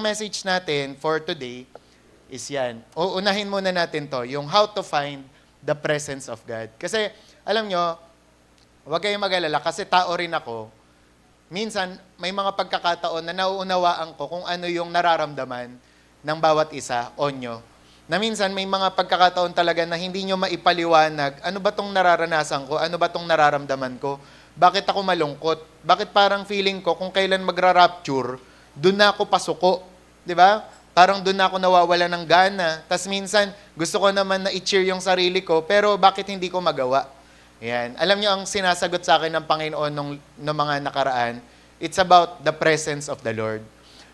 message natin for today is yan. Uunahin muna natin to, yung how to find the presence of God. Kasi, alam nyo, huwag kayong mag-alala kasi tao rin ako. Minsan, may mga pagkakataon na nauunawaan ko kung ano yung nararamdaman ng bawat isa o nyo. Na minsan, may mga pagkakataon talaga na hindi nyo maipaliwanag, ano ba tong nararanasan ko? Ano ba tong nararamdaman ko? Bakit ako malungkot? Bakit parang feeling ko kung kailan magra-rapture, doon na ako pasuko. Di ba? Parang doon na ako nawawala ng gana. Tas minsan, gusto ko naman na i-cheer yung sarili ko, pero bakit hindi ko magawa? Yan. Alam niyo ang sinasagot sa akin ng Panginoon nung mga nakaraan, it's about the presence of the Lord.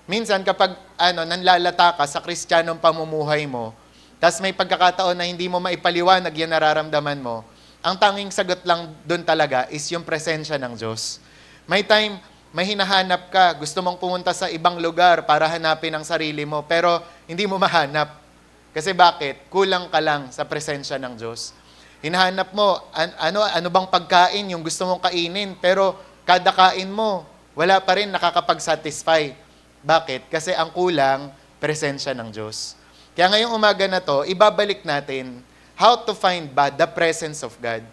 Minsan kapag nanlalata ka sa Kristiyanong pamumuhay mo, tas may pagkakataon na hindi mo maipaliwanag yan nararamdaman mo, ang tanging sagot lang doon talaga is yung presensya ng Diyos. May time, may hinahanap ka, gusto mong pumunta sa ibang lugar para hanapin ang sarili mo, pero hindi mo mahanap. Kasi bakit? Kulang ka lang sa presensya ng Diyos. Hinahanap mo, ano bang pagkain yung gusto mong kainin, pero kada kain mo, wala pa rin nakakapag-satisfy. Bakit? Kasi ang kulang, presensya ng Diyos. Kaya ngayong umaga na to, ibabalik natin how to find the presence of God.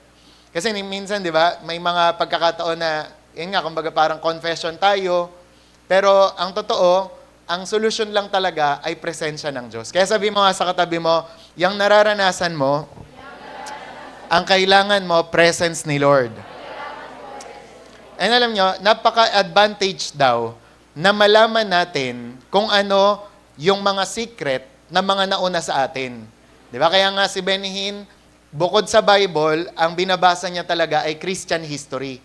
Kasi minsan, di ba, may mga pagkakataon na, yun nga, kumbaga parang confession tayo, pero ang totoo, ang solusyon lang talaga ay presensya ng Diyos. Kaya sabi mo nga sa katabi mo, yung nararanasan mo, ang kailangan mo, presence ni Lord. And alam nyo, napaka-advantage daw na malaman natin kung ano yung mga secret na mga nauna sa atin. Di ba? Kaya nga si Benny Hinn, bukod sa Bible, ang binabasa niya talaga ay Christian history.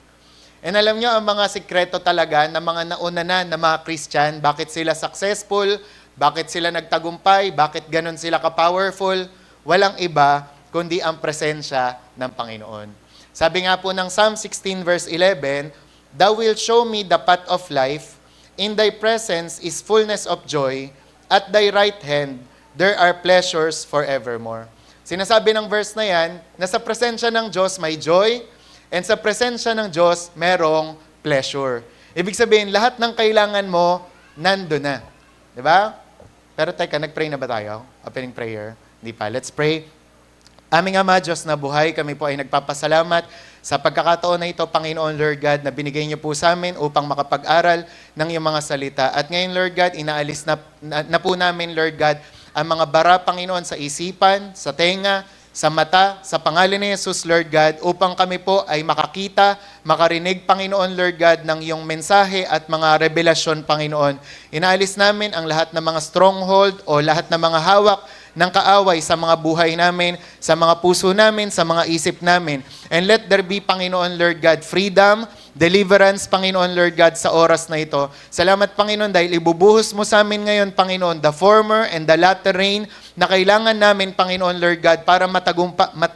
And alam nyo, ang mga sikreto talaga ng mga nauna na mga Christian, bakit sila successful, bakit sila nagtagumpay, bakit ganun sila ka-powerful, walang iba kundi ang presensya ng Panginoon. Sabi nga po ng Psalm 16 verse 11, Thou wilt show me the path of life, in thy presence is fullness of joy, at thy right hand there are pleasures forevermore. Sinasabi ng verse na yan, na sa presensya ng Diyos may joy, and sa presensya ng Diyos merong pleasure. Ibig sabihin, lahat ng kailangan mo, nando na. Diba? Pero teka, nag-pray na ba tayo? Opening prayer? Hindi pa. Let's pray. Aming Ama, Diyos na buhay, kami po ay nagpapasalamat sa pagkakataon na ito, Panginoon Lord God, na binigay niyo po sa amin upang makapag-aral ng iyong mga salita. At ngayon, Lord God, inaalis na po namin, Lord God, ang mga bara, Panginoon, sa isipan, sa tenga, sa mata, sa pangalan ni Jesus, Lord God, upang kami po ay makakita, makarinig, Panginoon, Lord God, ng iyong mensahe at mga revelasyon, Panginoon. Inaalis namin ang lahat ng mga stronghold o lahat ng mga hawak ng kaaway sa mga buhay namin, sa mga puso namin, sa mga isip namin. And let there be, Panginoon, Lord God, freedom, deliverance, Panginoon, Lord God, sa oras na ito. Salamat, Panginoon, dahil ibubuhos mo sa amin ngayon, Panginoon, the former and the latter rain na kailangan namin, Panginoon, Lord God, para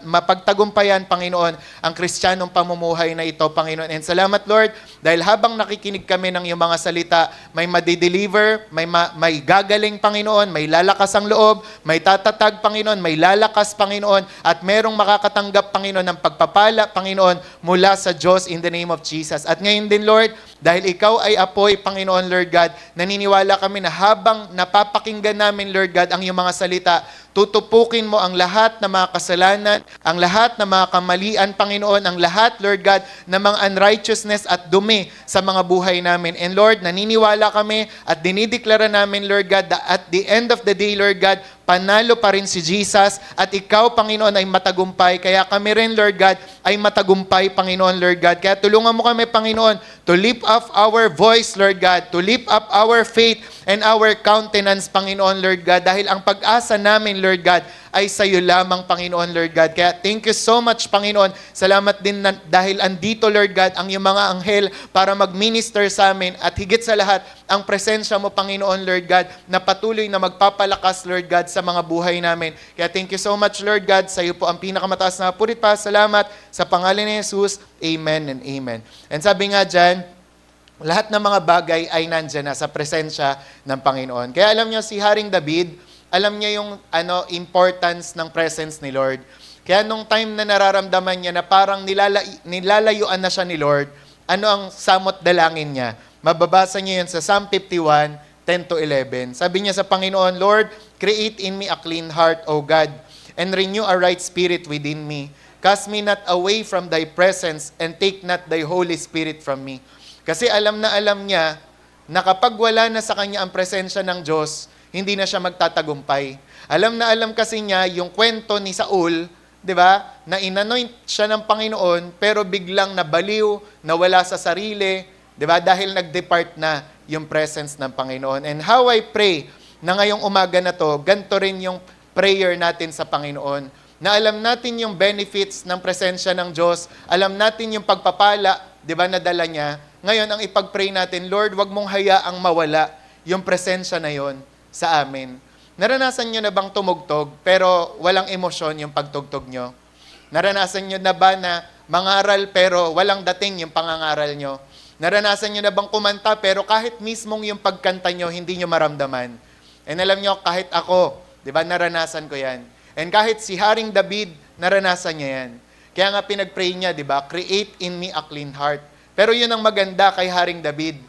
mapagtagumpayan, Panginoon, ang Kristiyanong pamumuhay na ito, Panginoon. And salamat, Lord, dahil habang nakikinig kami ng iyong mga salita, may madideliver, may gagaling, Panginoon, may lalakas ang loob, may tatatag, Panginoon, may lalakas, Panginoon, at merong makakatanggap, Panginoon, ng pagpapala, Panginoon, mula sa Diyos in the name of Jesus. At ngayon din, Lord, dahil ikaw ay apoy, Panginoon, Lord God, naniniwala kami na habang napapakinggan namin, Lord God, ang iyong mga salita, tutupukin mo ang lahat ng mga kasalanan, ang lahat ng mga kamalian, Panginoon, ang lahat, Lord God, ng mga unrighteousness at dumi sa mga buhay namin. And Lord, naniniwala kami at dinideklara namin, Lord God, that at the end of the day, Lord God, panalo pa rin si Jesus at ikaw, Panginoon, ay matagumpay. Kaya kami rin, Lord God, ay matagumpay, Panginoon, Lord God. Kaya tulungan mo kami, Panginoon, to lift up our voice, Lord God, to lift up our faith and our countenance, Panginoon, Lord God, dahil ang pag-asa namin, Lord God, ay sa iyo lamang, Panginoon, Lord God. Kaya thank you so much, Panginoon. Salamat din dahil andito, Lord God, ang iyong mga anghel para mag-minister sa amin at higit sa lahat, ang presensya mo, Panginoon, Lord God, na patuloy na magpapalakas, Lord God, sa mga buhay namin. Kaya thank you so much, Lord God. Sa iyo po ang pinakamataas na purit pa. Salamat sa pangalan ni Jesus. Amen and amen. And sabi nga dyan, lahat ng mga bagay ay nandyan na sa presensya ng Panginoon. Kaya alam niyo, si Haring David, alam niya yung importance ng presence ni Lord. Kaya nung time na nararamdaman niya na parang nilalayuan na siya ni Lord, ano ang samot dalangin niya? Mababasa niyo yun sa Psalm 51, 10 to 11. Sabi niya sa Panginoon, Lord, create in me a clean heart, O God, and renew a right spirit within me. Cast me not away from thy presence and take not thy Holy Spirit from me. Kasi alam na alam niya na kapag wala na sa kanya ang presensya ng Diyos, hindi na siya magtatagumpay. Alam na alam kasi niya yung kwento ni Saul, di ba, na inanoint siya ng Panginoon, pero biglang nabaliw, nawala sa sarili, di ba, dahil nag-depart na yung presence ng Panginoon. And how I pray na ngayong umaga na to, ganito rin yung prayer natin sa Panginoon, na alam natin yung benefits ng presensya ng Diyos, alam natin yung pagpapala, di ba, na dala niya. Ngayon, ang ipag-pray natin, Lord, wag mong hayaang mawala yung presensya na yon sa amin. Naranasan nyo na bang tumugtog, pero walang emosyon yung pagtugtog nyo? Naranasan nyo na ba na mangaral, pero walang dating yung pangangaral nyo? Naranasan nyo na bang kumanta, pero kahit mismong yung pagkanta nyo, hindi nyo maramdaman? And alam nyo, kahit ako, di ba, naranasan ko yan. And kahit si Haring David, naranasan niya yan. Kaya nga pinag-pray niya, di ba? Create in me a clean heart. Pero yun ang maganda kay Haring David.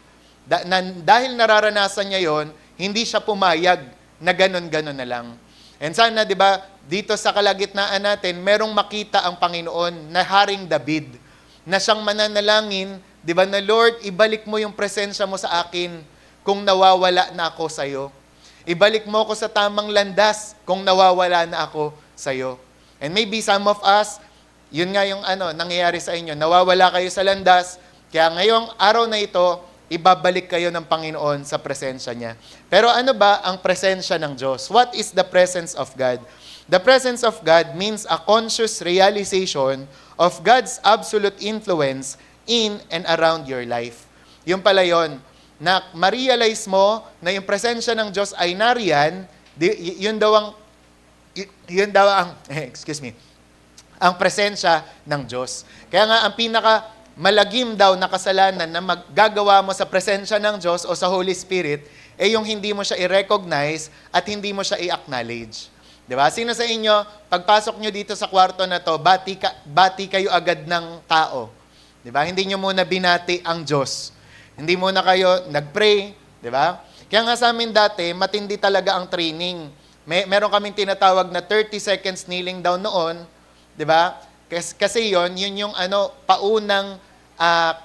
Dahil nararanasan niya yon, hindi siya pumayag na ganon-ganon na lang. And sana, di ba, dito sa kalagitnaan natin, merong makita ang Panginoon na Haring David, na siyang mananalangin, di ba, na Lord, ibalik mo yung presensya mo sa akin kung nawawala na ako sa iyo. Ibalik mo ako sa tamang landas kung nawawala na ako sa iyo. And maybe some of us, yun nga yung nangyayari sa inyo, nawawala kayo sa landas, kaya ngayong araw na ito, ibabalik kayo ng Panginoon sa presensya niya. Pero ano ba ang presensya ng Diyos? What is the presence of God? The presence of God means a conscious realization of God's absolute influence in and around your life. Yung pala yun, na ma-realize mo na yung presensya ng Diyos ay nariyan, yun daw ang ang presensya ng Diyos. Kaya nga, ang pinaka malagim daw na kasalanan na maggagawa mo sa presensya ng Diyos o sa Holy Spirit, yung hindi mo siya i-recognize at hindi mo siya i-acknowledge. Diba? Sino sa inyo, pagpasok nyo dito sa kwarto na to, bati kayo agad ng tao. Diba? Hindi nyo muna binati ang Diyos. Hindi muna kayo nag-pray, di ba? Kaya nga sa amin dati, matindi talaga ang training. Meron kaming tinatawag na 30 seconds kneeling down noon, di ba? Kasi yun yung paunang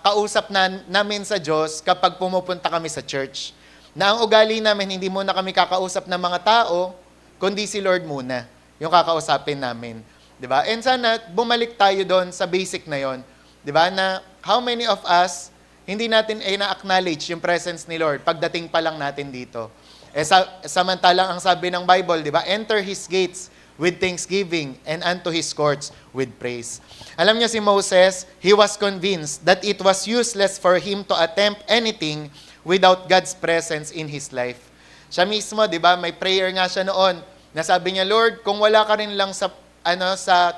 kausap namin sa Diyos kapag pumupunta kami sa church. Na ang ugali namin, hindi muna kami kakausap ng mga tao, kundi si Lord muna, yung kakausapin namin. Di ba? And sana bumalik tayo doon sa basic na yon, di ba? Na how many of us hindi natin na-acknowledge yung presence ni Lord pagdating pa lang natin dito. Samantalang ang sabi ng Bible, di ba? Enter His gates with thanksgiving and unto His courts with praise. Alam niyo si Moses, he was convinced that it was useless for him to attempt anything without God's presence in his life. Siya mismo, di ba? May prayer nga siya noon na sabi niya, Lord, kung wala ka rin lang sa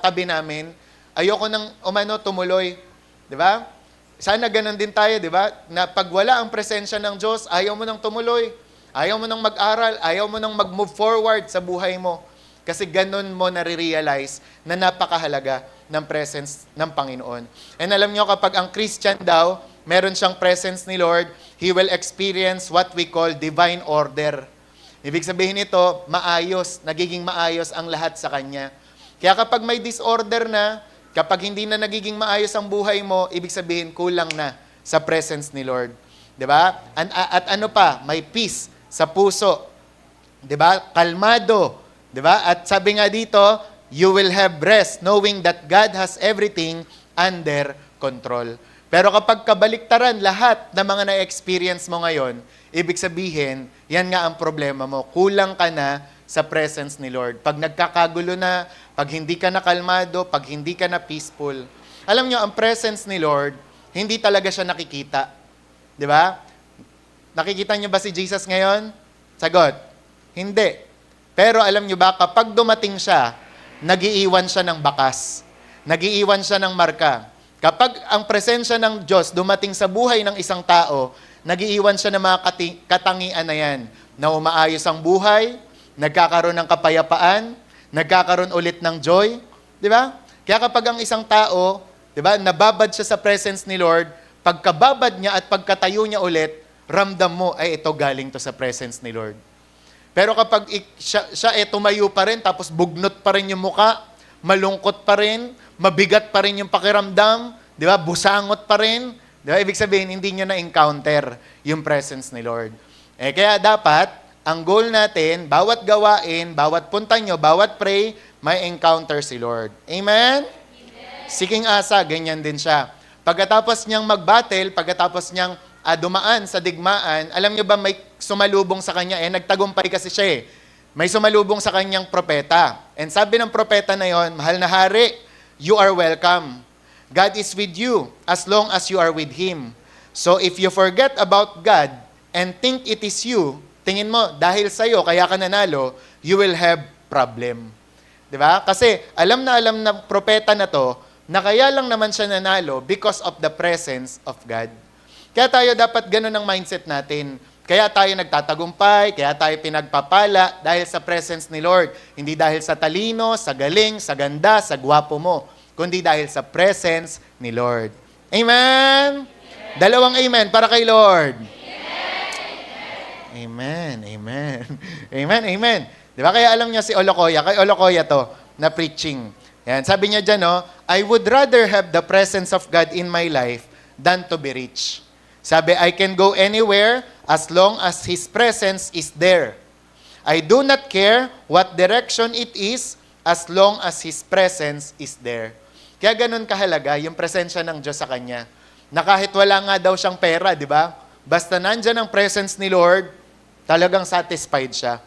tabi namin, ayoko nang tumuloy. Di ba? Sana ganun din tayo, di ba? Na pag wala ang presensya ng Diyos, ayaw mo nang tumuloy. Ayaw mo nang mag-aral. Ayaw mo nang mag-move forward sa buhay mo. Kasi ganun mo nare-realize na napakahalaga ng presence ng Panginoon. And alam nyo, kapag ang Christian daw, meron siyang presence ni Lord, he will experience what we call divine order. Ibig sabihin nito, maayos, nagiging maayos ang lahat sa Kanya. Kaya kapag may disorder na, kapag hindi na nagiging maayos ang buhay mo, ibig sabihin kulang na sa presence ni Lord. 'Di ba? At ano pa, may peace sa puso. 'Di ba? Kalmado, 'di ba? At sabi nga dito, you will have rest knowing that God has everything under control. Pero kapag kabaliktaran lahat ng mga na-experience mo ngayon, ibig sabihin, yan nga ang problema mo. Kulang ka na sa presence ni Lord. Pag nagkakagulo na, pag hindi ka na kalmado, pag hindi ka na peaceful. Alam nyo, ang presence ni Lord, hindi talaga siya nakikita. Di ba? Nakikita nyo ba si Jesus ngayon? Sagot, hindi. Pero alam nyo ba, kapag dumating siya, nag-iiwan siya ng bakas. Nag-iiwan siya ng marka. Kapag ang presensya ng Diyos dumating sa buhay ng isang tao, nag-iiwan siya ng mga katangian na yan, na umaayos ang buhay, nagkakaroon ng kapayapaan, nagkakaroon ulit ng joy, di ba? Kaya kapag ang isang tao, di ba, nababad siya sa presence ni Lord, pagkababad niya at pagkatayo niya ulit, ramdam mo, ay ito galing to sa presence ni Lord. Pero kapag siya tumayo pa rin, tapos bugnot pa rin yung muka, malungkot pa rin, mabigat pa rin yung pakiramdam, di ba? Busangot pa rin. Di ba? Ibig sabihin, hindi nyo na-encounter yung presence ni Lord. Kaya dapat, ang goal natin, bawat gawain, bawat punta nyo, bawat pray, may encounter si Lord. Amen? Siking asa, ganyan din siya. Pagkatapos niyang mag-battle, pagkatapos niyang dumaan sa digmaan, alam niyo ba may sumalubong sa kanya? Nagtagumpay kasi siya eh. May sumalubong sa kanyang propeta. And sabi ng propeta na yon, mahal na hari, you are welcome. God is with you as long as you are with Him. So if you forget about God and think it is you, tingin mo, dahil sa'yo, kaya ka nanalo, you will have problem. Diba? Kasi alam na propeta na to, na kaya lang naman siya nanalo because of the presence of God. Kaya tayo dapat ganun ang mindset natin. Kaya tayo nagtatagumpay, kaya tayo pinagpapala dahil sa presence ni Lord. Hindi dahil sa talino, sa galing, sa ganda, sa gwapo mo, kundi dahil sa presence ni Lord. Amen? Amen. Dalawang amen para kay Lord. Amen. Amen. Amen. Amen. Di ba? Kaya alam niya si Olokoya, kay Olokoya to, na preaching. Yan. Sabi niya dyan, no, I would rather have the presence of God in my life than to be rich. Sabi, I can go anywhere as long as His presence is there. I do not care what direction it is as long as His presence is there. Kaya ganun kahalaga yung presensya ng Diyos sa kanya. Na kahit wala nga daw siyang pera, di ba? Basta nandyan ang presence ni Lord, talagang satisfied siya.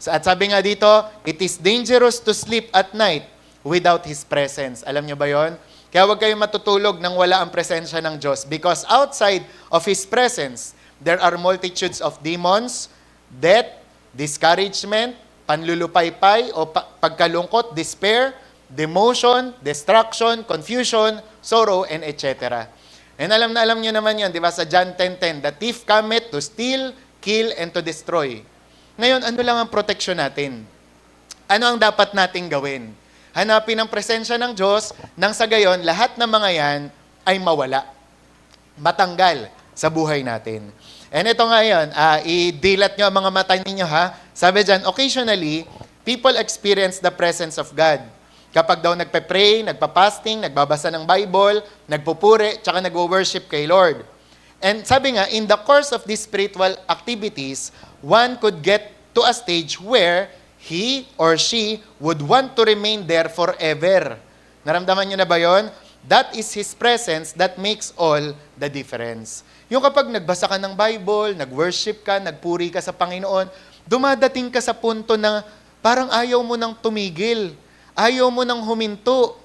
At sabi nga dito, it is dangerous to sleep at night without His presence. Alam niyo ba yon? Kaya huwag kayong matutulog nang wala ang presensya ng Diyos. Because outside of His presence, there are multitudes of demons, death, discouragement, panlulupaypay o pagkalungkot, despair, demotion, destruction, confusion, sorrow, and etc. And alam na alam niyo naman yan, di ba? Sa John 10:10, the thief cometh to steal, kill, and to destroy. Ngayon, ano lang ang protection natin? Ano ang dapat nating gawin? Hanapin ang presensya ng Diyos, nang sa gayon, lahat ng mga yan ay mawala. Matanggal sa buhay natin. And ito nga yun, idilat nyo ang mga mata ninyo ha. Sabi dyan, occasionally, people experience the presence of God. Kapag daw nagpe-pray, nagpa-fasting, nagbabasa ng Bible, nagpupuri, tsaka nagwo-worship kay Lord. And sabi nga, in the course of these spiritual activities, one could get to a stage where he or she would want to remain there forever. Naramdaman nyo na ba yon? That is His presence that makes all the difference. Yung kapag nagbasa ka ng Bible, nag-worship ka, nagpuri ka sa Panginoon, dumadating ka sa punto na parang ayaw mo nang tumigil. Ayaw mo nang huminto.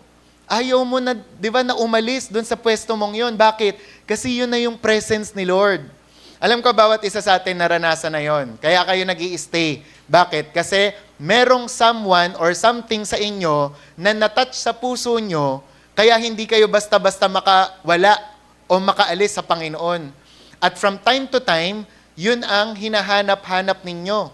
Ayaw mo na, di ba, na umalis doon sa pwesto mong yon. Bakit? Kasi yun na yung presence ni Lord. Alam ko, bawat isa sa atin naranasan na yon. Kaya kayo nag-i-stay. Bakit? Kasi merong someone or something sa inyo na natouch sa puso nyo, kaya hindi kayo basta-basta makawala o makaalis sa Panginoon. At from time to time, yun ang hinahanap-hanap ninyo.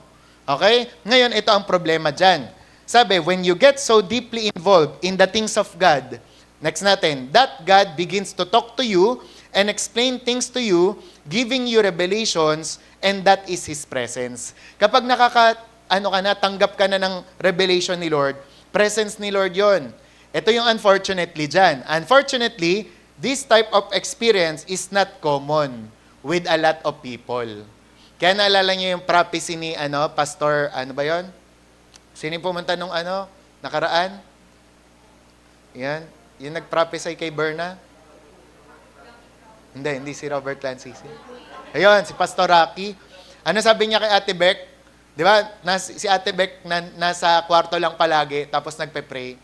Okay? Ngayon, ito ang problema dyan. Sabi, when you get so deeply involved in the things of God, next natin, that God begins to talk to you and explain things to you, giving you revelations, and that is His presence. Kapag tanggap ka na ng revelation ni Lord, presence ni Lord yon. Ito yung unfortunately dyan. Unfortunately, this type of experience is not common with a lot of people. Kaya naalala niyo yung prophecy ni Pastor, ba yon? Sino yung pumunta nung nakaraan? Yan. Yung nag-prophesy kay Berna? Hindi si Robert Lancisi. Ayun, si Pastor Rocky. Ano sabi niya kay Ate Beck? Di ba, si Ate Beck nasa kwarto lang palagi, tapos nagpe-pray.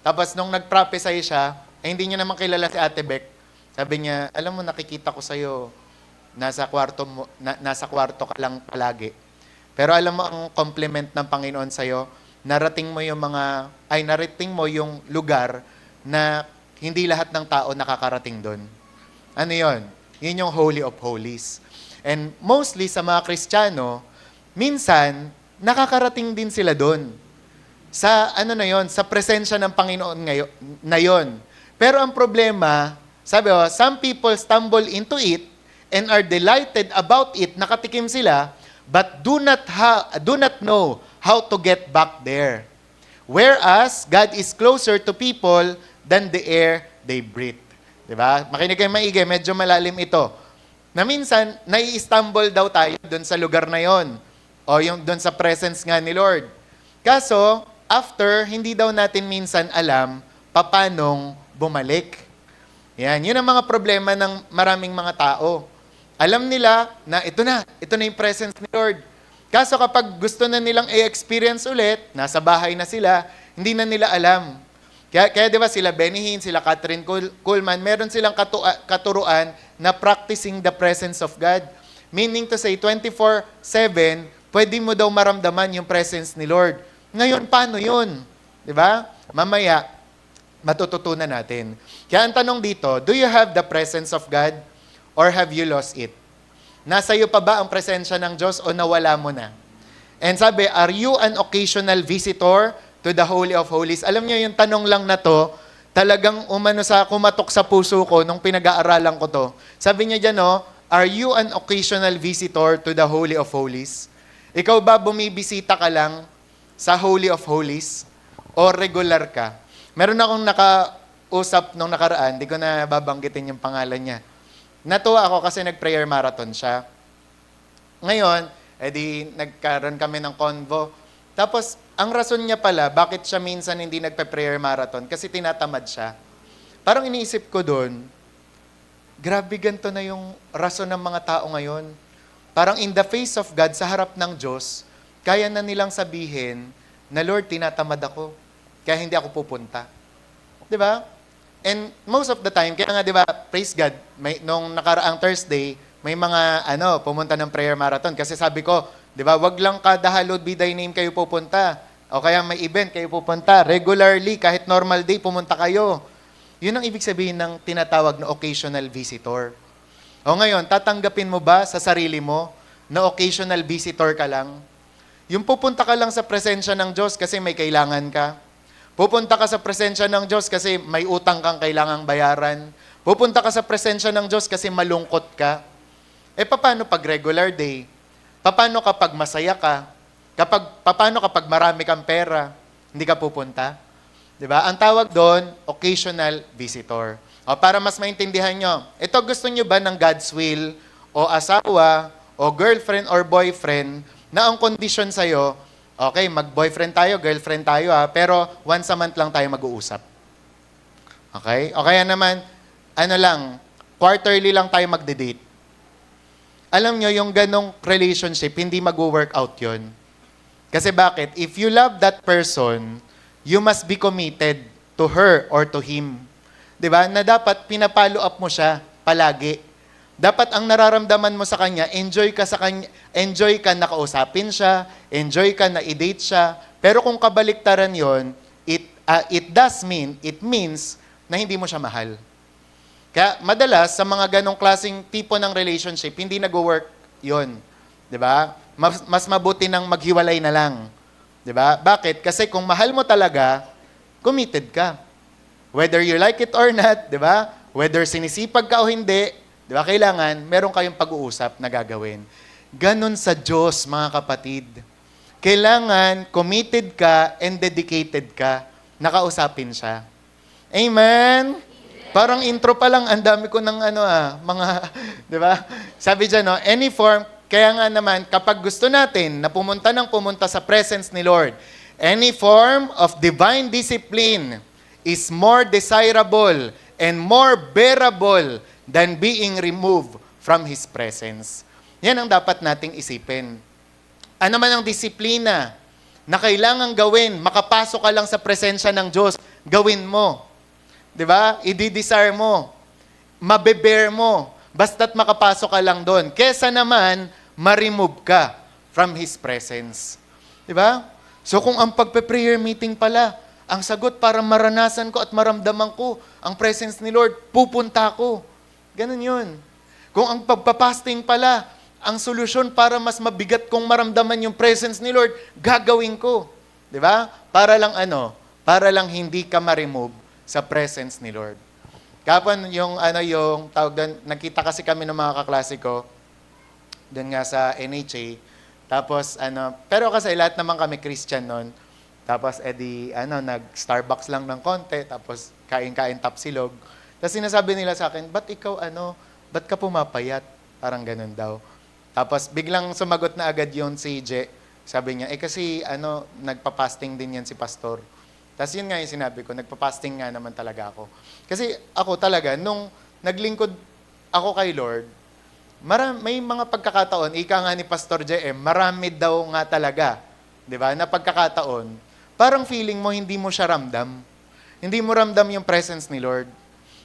Tapos nung nag-prophesy siya, hindi niya naman kilala si Ate Beck. Sabi niya, alam mo, nakikita ko sa'yo, nasa kwarto ka lang palagi. Pero alam mo, ang compliment ng Panginoon sa'yo, narating mo yung lugar na hindi lahat ng tao nakakarating doon. Ano yon? Yun yung Holy of Holies. And mostly sa mga Kristiyano, minsan, nakakarating din sila doon. Sa sa presensya ng Panginoon na yon. Pero ang problema, sabi some people stumble into it and are delighted about it, nakatikim sila, but do not know how to get back there. Whereas, God is closer to people than the air they breathe. Diba? Makinig kayo maigi, medyo malalim ito. Na minsan, nai-stumble daw tayo doon sa lugar na yon, o yung doon sa presence nga ni Lord. Kaso, after, hindi daw natin minsan alam papanong bumalik. Yan, yun ang mga problema ng maraming mga tao. Alam nila na ito na yung presence ni Lord. Kaso kapag gusto na nilang i-experience ulit, nasa bahay na sila, hindi na nila alam. Kaya di ba sila Benny Hinn, sila Catherine Kuhlman, meron silang katuruan na practicing the presence of God. Meaning to say, 24/7, pwede mo daw maramdaman yung presence ni Lord. Ngayon, paano yun? Di ba? Mamaya, matututunan natin. Kaya ang tanong dito, do you have the presence of God or have you lost it? Nasa iyo pa ba ang presensya ng Diyos o nawala mo na? And sabi, are you an occasional visitor to the Holy of Holies? Alam niyo yung tanong lang na to, talagang kumatok sa puso ko nung pinag-aaralan ko to. Sabi niya dyan, are you an occasional visitor to the Holy of Holies? Ikaw ba bumibisita ka lang sa Holy of Holies o regular ka? Meron akong nakausap nung nakaraan, di ko na babanggitin yung pangalan niya. Natuwa ako kasi nag-prayer marathon siya. Ngayon, edi nagkaroon kami ng convo. Tapos, ang rason niya pala, bakit siya minsan hindi nagpe-prayer marathon? Kasi tinatamad siya. Parang iniisip ko doon, grabe ganito na yung rason ng mga tao ngayon. Parang in the face of God, sa harap ng Diyos, kaya na nilang sabihin na, Lord, tinatamad ako, kaya hindi ako pupunta. Di ba? And most of the time, kaya nga, di ba, praise God, nung nakaraang Thursday, may mga, pumunta ng prayer marathon. Kasi sabi ko, di ba, wag lang kada hallowed be thy name kayo pupunta. O kaya may event kayo pupunta. Regularly, kahit normal day, pumunta kayo. Yun ang ibig sabihin ng tinatawag na occasional visitor. O ngayon, tatanggapin mo ba sa sarili mo na occasional visitor ka lang? Yung pupunta ka lang sa presensya ng Diyos kasi may kailangan ka. Pupunta ka sa presensya ng Diyos kasi may utang kang kailangang bayaran. Pupunta ka sa presensya ng Diyos kasi malungkot ka. Paano pag regular day? Paano kapag masaya ka? Paano kapag marami kang pera? Hindi ka pupunta? Diba? Ang tawag doon, occasional visitor. O para mas maintindihan nyo, ito gusto nyo ba ng God's will o asawa o girlfriend or boyfriend na ang kondisyon sa'yo, okay, mag-boyfriend tayo, girlfriend tayo pero once a month lang tayo mag-uusap. Okay? O kaya naman, quarterly lang tayo magde-date. Alam nyo, yung ganong relationship, hindi mag-workout yun. Kasi bakit? If you love that person, you must be committed to her or to him. Diba? Na dapat pinapalo up mo siya palagi. Dapat ang nararamdaman mo sa kanya, enjoy ka na kausapin siya, enjoy ka na i-date siya. Pero kung kabaliktaran yon, it means na hindi mo siya mahal. Kaya madalas, sa mga ganong klaseng tipo ng relationship, hindi nag-work yon. Diba? Mas mabuti nang maghiwalay na lang. Diba? Bakit? Kasi kung mahal mo talaga, committed ka. Whether you like it or not, diba? Whether sinisipag ka o hindi, diba? Kailangan, meron kayong pag-uusap na gagawin. Ganon sa Diyos, mga kapatid. Kailangan, committed ka and dedicated ka, nakausapin siya. Amen? Parang intro pa lang, ang dami ko ng mga, di ba? Sabi dyan, any form, kaya nga naman, kapag gusto natin na pumunta sa presence ni Lord, any form of divine discipline is more desirable and more bearable than being removed from His presence. Yan ang dapat nating isipin. Ano man ang disiplina na kailangang gawin, makapasok ka lang sa presensya ng Diyos, gawin mo. Diba? I-desire mo. Mabe-bear mo. Basta't makapasok ka lang doon. Kesa naman, ma-remove ka from His presence. Diba? So kung ang pagpe-prayer meeting pala, ang sagot para maranasan ko at maramdaman ko ang presence ni Lord, pupunta ko. Ganun yun. Kung ang pagpapasting pala, ang solusyon para mas mabigat kong maramdaman yung presence ni Lord, gagawin ko. Diba? Para lang Para lang hindi ka ma-remove sa presence ni Lord. Kapon yung tawag doon, nakita kasi kami ng mga kaklase ko, doon nga sa NHA. Tapos, pero kasi lahat naman kami Christian noon. Tapos, nag-Starbucks lang ng konti. Tapos, kain-kain tapsilog. Tapos, sinasabi nila sa akin, ba't ikaw, ba't ka pumapayat? Parang ganun daw. Tapos, biglang sumagot na agad yon si Je. Sabi niya, kasi, nagpa-fasting din yan si pastor. Tapos, yun nga yung sinabi ko, nagpa-fasting nga naman talaga ako. Kasi, ako talaga, nung naglingkod ako kay Lord, may mga pagkakataon, ika nga ni Pastor JM, marami daw nga talaga, di ba, na pagkakataon, parang feeling mo hindi mo siya ramdam. Hindi mo ramdam yung presence ni Lord.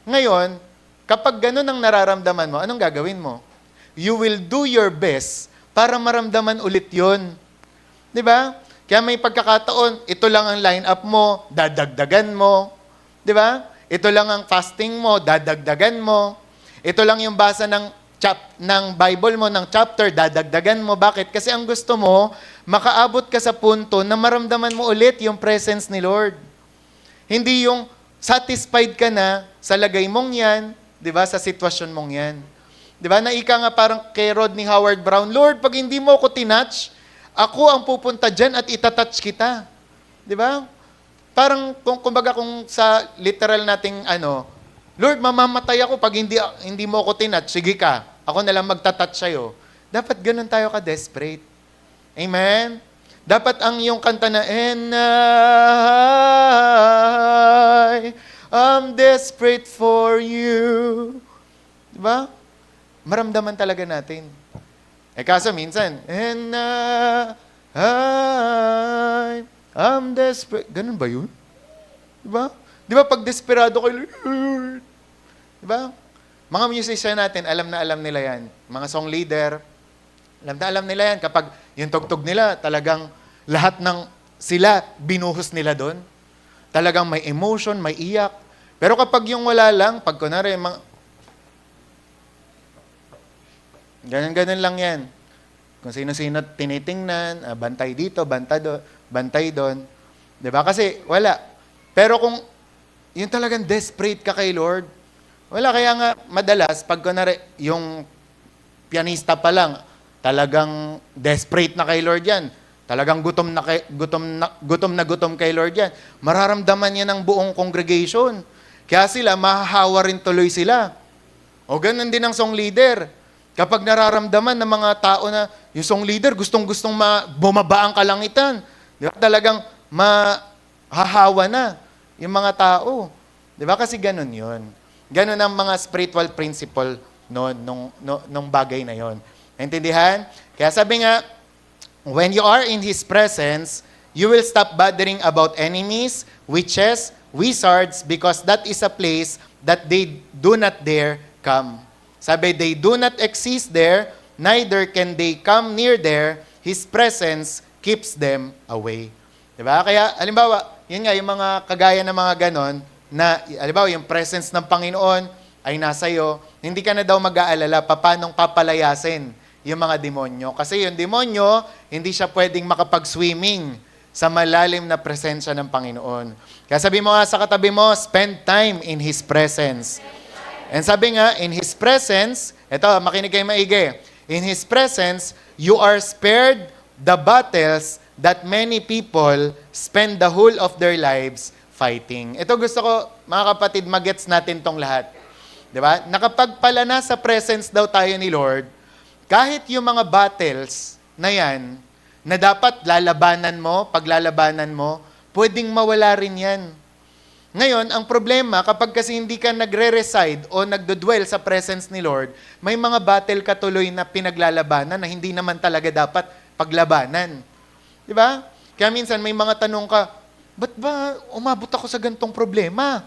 Ngayon, kapag ganun ang nararamdaman mo, anong gagawin mo? You will do your best para maramdaman ulit yun. Di ba? Kaya may pagkakataon, ito lang ang line-up mo, dadagdagan mo. Di ba? Ito lang ang fasting mo, dadagdagan mo. Ito lang yung basa ng Bible mo, ng chapter, dadagdagan mo. Bakit? Kasi ang gusto mo, makaabot ka sa punto na maramdaman mo ulit yung presence ni Lord. Hindi yung satisfied ka na sa lagay mong yan, di ba, sa sitwasyon mong yan. Di ba, naika nga parang kay Rodney Howard Brown, Lord, pag hindi mo ako tinouch, ako ang pupunta dyan at itatouch kita. Di ba? Parang, kumbaga kung sa literal nating Lord, mamamatay ako pag hindi mo ako tinouch, sige ka. Ako na lang magtatouch sa'yo. Dapat ganun tayo ka-desperate. Amen? Dapat ang iyong kanta na, and I'm desperate for you. Diba? Maramdaman talaga natin. Kaso minsan, and I'm desperate. Ganun ba yun? Diba? Diba pag desperado kay Lord? Diba? Mga musician natin, alam na alam nila yan. Mga song leader, alam na alam nila yan. Kapag yung tugtog nila, talagang lahat ng sila, binuhos nila doon. Talagang may emotion, may iyak. Pero kapag yung wala lang, pag kunwari, ganun-ganun lang yan. Kung sino-sino tinitingnan, bantay dito, bantay doon. Diba? Kasi wala. Pero kung yung talagang desperate ka kay Lord, wala, kaya nga madalas, pag kunwari, yung pianista pa lang, talagang desperate na kay Lord yan. Talagang gutom na kay Lord yan. Mararamdaman niya ng buong congregation. Kaya sila, mahahawa rin tuloy sila. O ganun din ang song leader. Kapag nararamdaman ng mga tao na yung song leader, gustong-gustong bumaba ang kalangitan. Di ba? Talagang mahahawa na yung mga tao. Di ba? Kasi ganun yun. Ganun ang mga spiritual principle nung bagay na yon. Intindihan? Kaya sabi nga, when you are in His presence, you will stop bothering about enemies, witches, wizards, because that is a place that they do not dare come. Sabi, they do not exist there, neither can they come near there. His presence keeps them away. Diba? Kaya, halimbawa, yun nga, yung mga kagaya ng mga ganon, na, halimbawa, yung presence ng Panginoon ay nasa iyo, hindi ka na daw mag-aalala paanong papalayasin yung mga demonyo. Kasi yung demonyo, hindi siya pwedeng makapag-swimming sa malalim na presensya ng Panginoon. Kaya sabi mo nga sa katabi mo, spend time in His presence. And sabi nga, in His presence, ito, makinig kayo maigi, in His presence, you are spared the battles that many people spend the whole of their lives fighting. Ito gusto ko, mga kapatid, magets natin tong lahat. Diba? Nakapagpala na sa presence daw tayo ni Lord, kahit yung mga battles na yan, na dapat lalabanan mo, paglalabanan mo, pwedeng mawala rin yan. Ngayon, ang problema, kapag kasi hindi ka nagre-reside o nagdodwell sa presence ni Lord, may mga battle katuloy na pinaglalabanan na hindi naman talaga dapat paglabanan. Diba? Kaya minsan may mga tanong ka, ba't ba umabot ako sa gantong problema?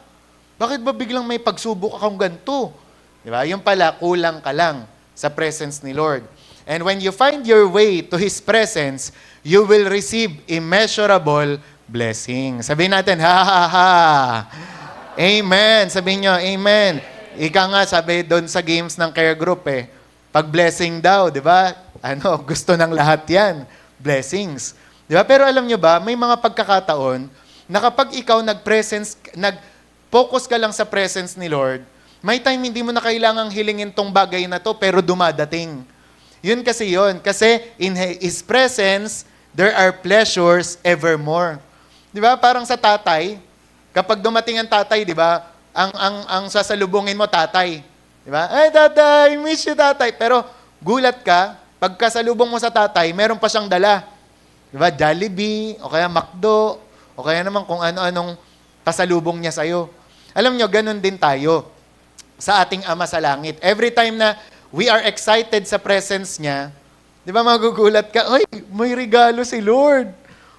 Bakit ba biglang may pagsubok akong ganito? Diba? Yung pala, kulang ka lang sa presence ni Lord. And when you find your way to His presence, you will receive immeasurable blessing. Sabihin natin, ha ha ha. Amen. Sabihin nyo, amen. Ika nga, sabi doon sa games ng care group pag blessing daw, di ba? Gusto ng lahat yan. Blessings. Di ba? Pero alam nyo ba, may mga pagkakataon na kapag ikaw nag-focus ka lang sa presence ni Lord, May time hindi mo na kailangang hilingin tong bagay na to, pero dumadating. Yun kasi yun. Kasi in His presence, there are pleasures evermore. Di ba? Parang sa tatay, kapag dumating ang tatay, di ba? Ang sasalubungin mo, tatay. Di ba? Ay, tatay, miss you, tatay. Pero gulat ka, pagkasalubong mo sa tatay, meron pa siyang dala. Di ba? Jollibee, o kaya McDo, o kaya naman kung ano-anong pasalubong niya sa'yo. Alam nyo, ganun din tayo sa ating Ama sa Langit. Every time na we are excited sa presence niya, di ba magugulat ka, ay, may regalo si Lord.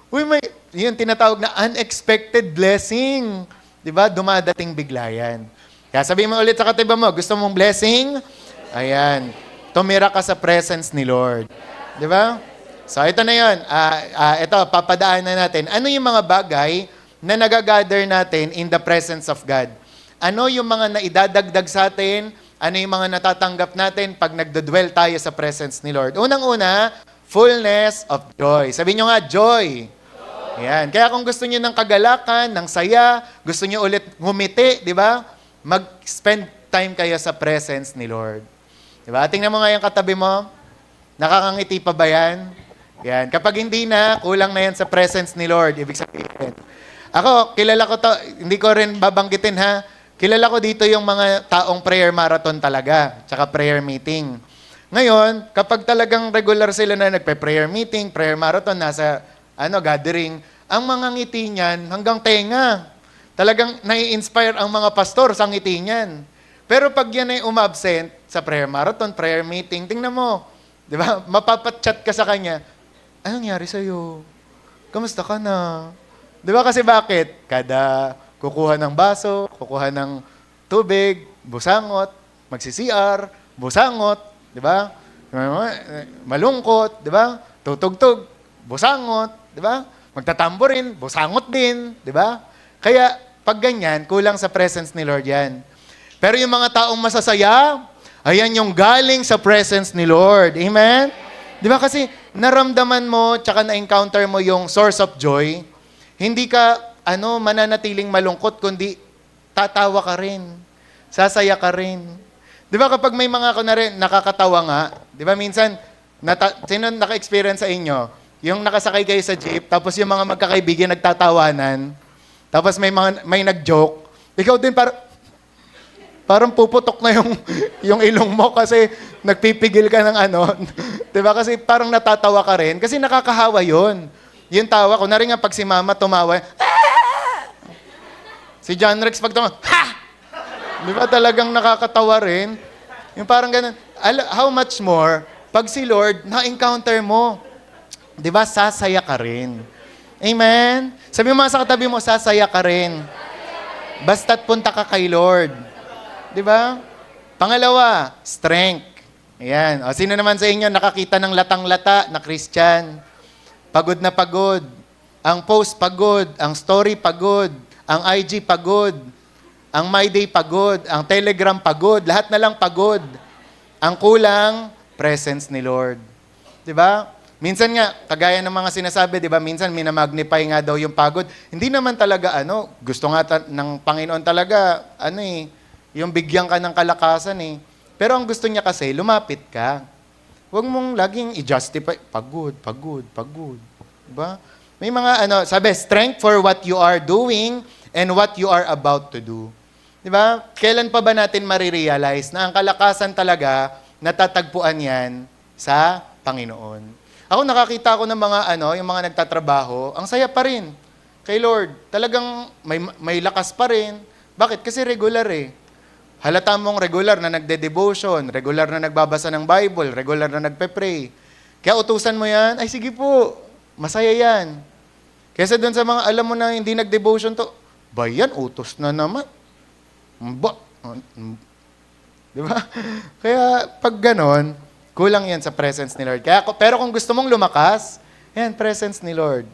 Uy, yun tinatawag na unexpected blessing. Di ba? Dumadating bigla yan. Kaya sabihin mo ulit sa katiba mo, gusto mong blessing? Ayan. Tumira ka sa presence ni Lord. Di ba? So, ito na yun. Ito, papadaanan natin. Ano yung mga bagay na nagagather natin in the presence of God? Ano yung mga naidadagdag sa atin? Ano yung mga natatanggap natin pag nagdodwell tayo sa presence ni Lord? Unang-una, fullness of joy. Sabihin nyo nga, joy. Ayan. Kaya kung gusto nyo ng kagalakan, ng saya, gusto nyo ulit ngumiti, di ba? Mag-spend time kayo sa presence ni Lord. Di ba? Tingnan mo nga yung katabi mo. Nakakangiti pa ba yan? Yan. Kapag hindi na, kulang na yan sa presence ni Lord. Ibig sabihin. Ako, kilala ko to, hindi ko rin babanggitin ha. Kilala ko dito yung mga taong prayer marathon talaga, tsaka prayer meeting. Ngayon, kapag talagang regular sila na nagpe-prayer meeting, prayer marathon, nasa gathering, ang mga ngiti niyan hanggang tenga. Talagang nai-inspire ang mga pastor sa ngiti niyan. Pero pag yan ay umabsent sa prayer marathon, prayer meeting, tingnan mo, di ba? Mapapachat ka sa kanya, anong nangyari sa'yo? Kamusta ka na? Di ba kasi bakit? Kada kukuha ng baso, kukuha ng tubig, busangot, magsi-CR, busangot, di ba? Malungkot, di ba? Tutugtog, busangot, di ba? Magtatamborin, busangot din, di ba? Kaya pag ganyan, kulang sa presence ni Lord yan. Pero yung mga taong masasaya, ayan yung galing sa presence ni Lord. Amen? Di ba kasi naramdaman mo, tsaka na-encounter mo yung source of joy, hindi ka, mananatiling malungkot, kundi tatawa ka rin. Sasaya ka rin. Di ba kapag may mga nakakatawa nga, di ba minsan, sino naka-experience sa inyo? Yung nakasakay kayo sa jeep, tapos yung mga magkakaibigan nagtatawanan, tapos may nag-joke, ikaw din parang puputok na yung ilong mo kasi nagpipigil ka ng di ba? Kasi parang natatawa ka rin. Kasi nakakahawa yun. Yung tawa, kunwari nga pag si mama tumawa, si John Rex pag tumawa, ha! Di ba talagang nakakatawa rin? Yung parang ganun. How much more, pag si Lord, na-encounter mo, di ba, sasaya ka rin. Amen? Sabi mo sa katabi mo, sasaya ka rin. Basta't punta ka kay Lord. Di ba? Pangalawa, strength. Ayan. O, sino naman sa inyo nakakita ng latang-lata na Christian? Pagod na pagod. Ang post pagod. Ang story pagod. Ang IG pagod. Ang My Day pagod. Ang Telegram pagod. Lahat na lang pagod. Ang kulang, presence ni Lord. Di ba? Minsan nga, kagaya ng mga sinasabi, di ba? Minsan minamagnify nga daw yung pagod. Hindi naman talaga, gusto nga ng Panginoon talaga, yung bigyan ka ng kalakasan eh. Pero ang gusto niya kasi, lumapit ka. Huwag mong laging i-justify, pagod. Diba? May mga, sabi, strength for what you are doing and what you are about to do. Diba? Kailan pa ba natin marirealize na ang kalakasan talaga, natatagpuan yan sa Panginoon? Ako nakakita ko ng mga, yung mga nagtatrabaho, ang saya pa rin kay Lord. Talagang may lakas pa rin. Bakit? Kasi regular eh. Halata mong regular na nagde-devotion, regular na nagbabasa ng Bible, regular na nagpe-pray. Kaya utusan mo yan, ay sige po, masaya yan. Kesa doon sa mga alam mo na hindi nag-devotion to, ba yan, utos na naman. Di ba? Kaya pag ganon, kulang yan sa presence ni Lord. Pero kung gusto mong lumakas, yan, presence ni Lord.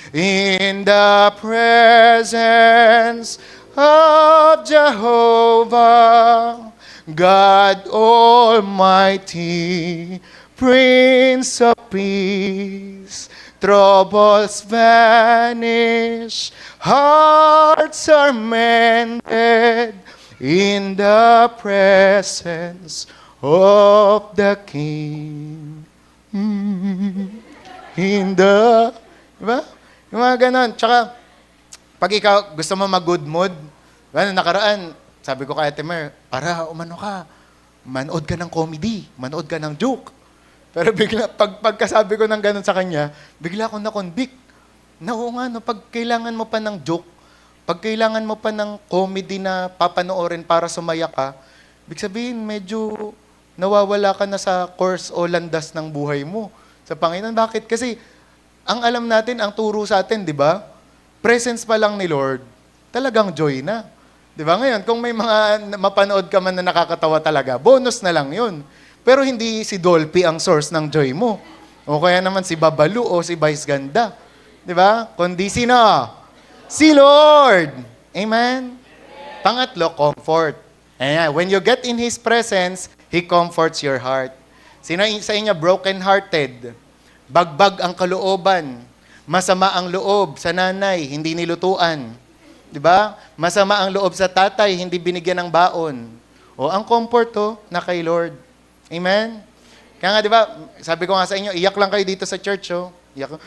In the presence of Jehovah, God Almighty, Prince of Peace, troubles vanish, hearts are mended, in the presence of the King. In the... Diba? Yung mga ganon. Tsaka, pag ikaw gusto mo mag-good mood, diba, nakaraan, sabi ko kay Ate Mer, para umano ka, manood ka ng comedy, manood ka ng joke. Pero bigla, pagkasabi ko ng ganun sa kanya, bigla akong na-convict. Na oo nga, no, pag kailangan mo pa ng joke, pag kailangan mo pa ng comedy na papanoorin para sumaya ka, ibig sabihin, medyo nawawala ka na sa course o landas ng buhay mo sa Panginoon. Bakit? Kasi, ang alam natin, ang turo sa atin, di ba? Presence pa lang ni Lord, talagang joy na. Di ba? Ngayon, kung may mga mapanood ka man na nakakatawa talaga, bonus na lang yun. Pero hindi si Dolphy ang source ng joy mo. O kaya naman si Babalu o si Vice Ganda. Di ba? Kundi sino? Si Lord. Amen? Pangatlo, comfort. Ayan, when you get in His presence, He comforts your heart. Sino sa inyo broken-hearted? Bagbag ang kalooban. Masama ang loob sa nanay, hindi nilutuan. Di ba? Masama ang loob sa tatay, hindi binigyan ng baon. O ang comfort na kay Lord. Amen? Kaya nga, di ba, sabi ko nga sa inyo, iyak lang kayo dito sa church, Iyak.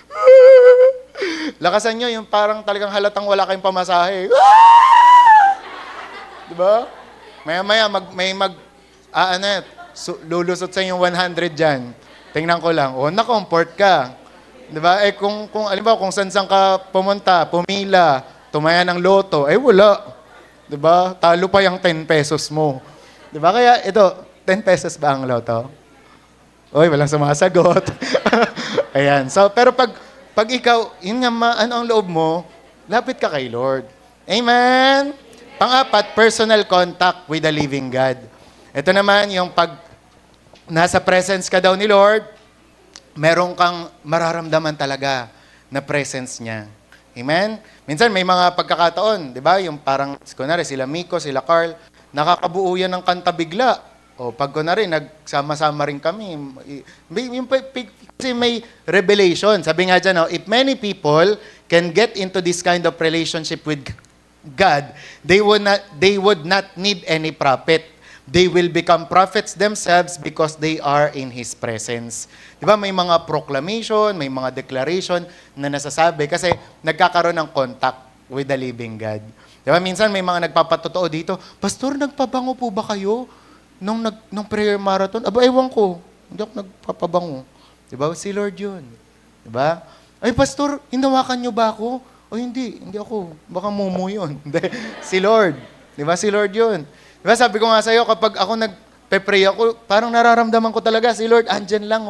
Lakasan nyo, yung parang talagang halatang wala kayong pamasahe. Di ba? Maya-maya, lulusot sa inyo 100 dyan. Tingnan ko lang, na-comfort ka. Di ba? Alam ba, kung saan ka pumunta, pumila, tumaya ng loto, wala. Di ba? Talo pa yung 10 pesos mo. Di ba? Kaya ito, 10 pesos ba ang loto? Oy, walang sumasagot. Ayan. So, pero pag ikaw, yun nga, ano ang loob mo, lapit ka kay Lord. Amen? Pang-apat, personal contact with the living God. Ito naman, yung pag nasa presence ka daw ni Lord, meron kang mararamdaman talaga na presence niya. Amen? Minsan may mga pagkakataon, di ba? Yung parang, kunwari, sila Miko, sila Carl, nakakabuo yan ng kanta bigla. O pag kunwari, nagsama-sama rin kami. Kasi may revelation. Sabi nga dyan, if many people can get into this kind of relationship with God, they would not need any prophet. They will become prophets themselves because they are in His presence. Di ba? May mga proclamation, may mga declaration na nasasabi kasi nagkakaroon ng contact with the living God. Di ba? Minsan may mga nagpapatotoo dito, Pastor, nagpabango po ba kayo nung prayer marathon? Ewan ko. Hindi ako nagpapabango. Di ba? Si Lord yun. Di ba? Ay, Pastor, hinawakan niyo ba ako? O hindi ako. Baka mumu yun. Si Lord. Di ba? Si Lord yun. Diba, sabi ko nga sa'yo, kapag ako nagpe-pray ako, parang nararamdaman ko talaga, si Lord, andyan lang,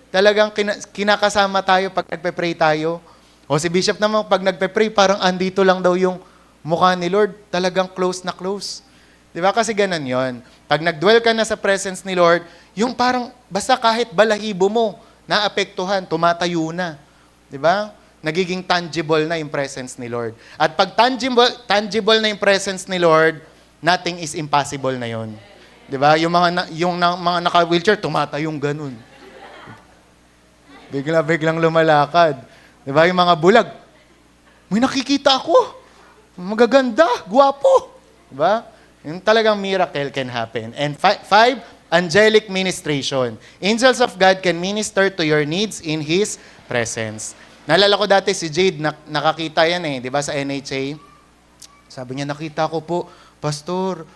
Talagang kinakasama tayo pag nagpe-pray tayo. O si Bishop naman, pag nagpe-pray, parang andito lang daw yung mukha ni Lord. Talagang close na close. Diba? Kasi ganun yon. Pag nag-dwell ka na sa presence ni Lord, yung parang, basta kahit balahibo mo, naapektuhan, tumatayo na. Diba? Nagiging tangible na yung presence ni Lord. At pag tangible na yung presence ni Lord, nothing is impossible na yon. 'Di ba? Yung mga naka-wheelchair tumatayong ganun. Biglang lumalakad. 'Di ba? Yung mga bulag, may nakikita ako. Magaganda, gwapo. 'Di ba? Yung talagang miracle can happen. And five, angelic ministration. Angels of God can minister to your needs in His presence. Naalala ko dati si Jade, nakakita yan 'di ba, sa NHA. Sabi niya, nakita ko po, Pastor,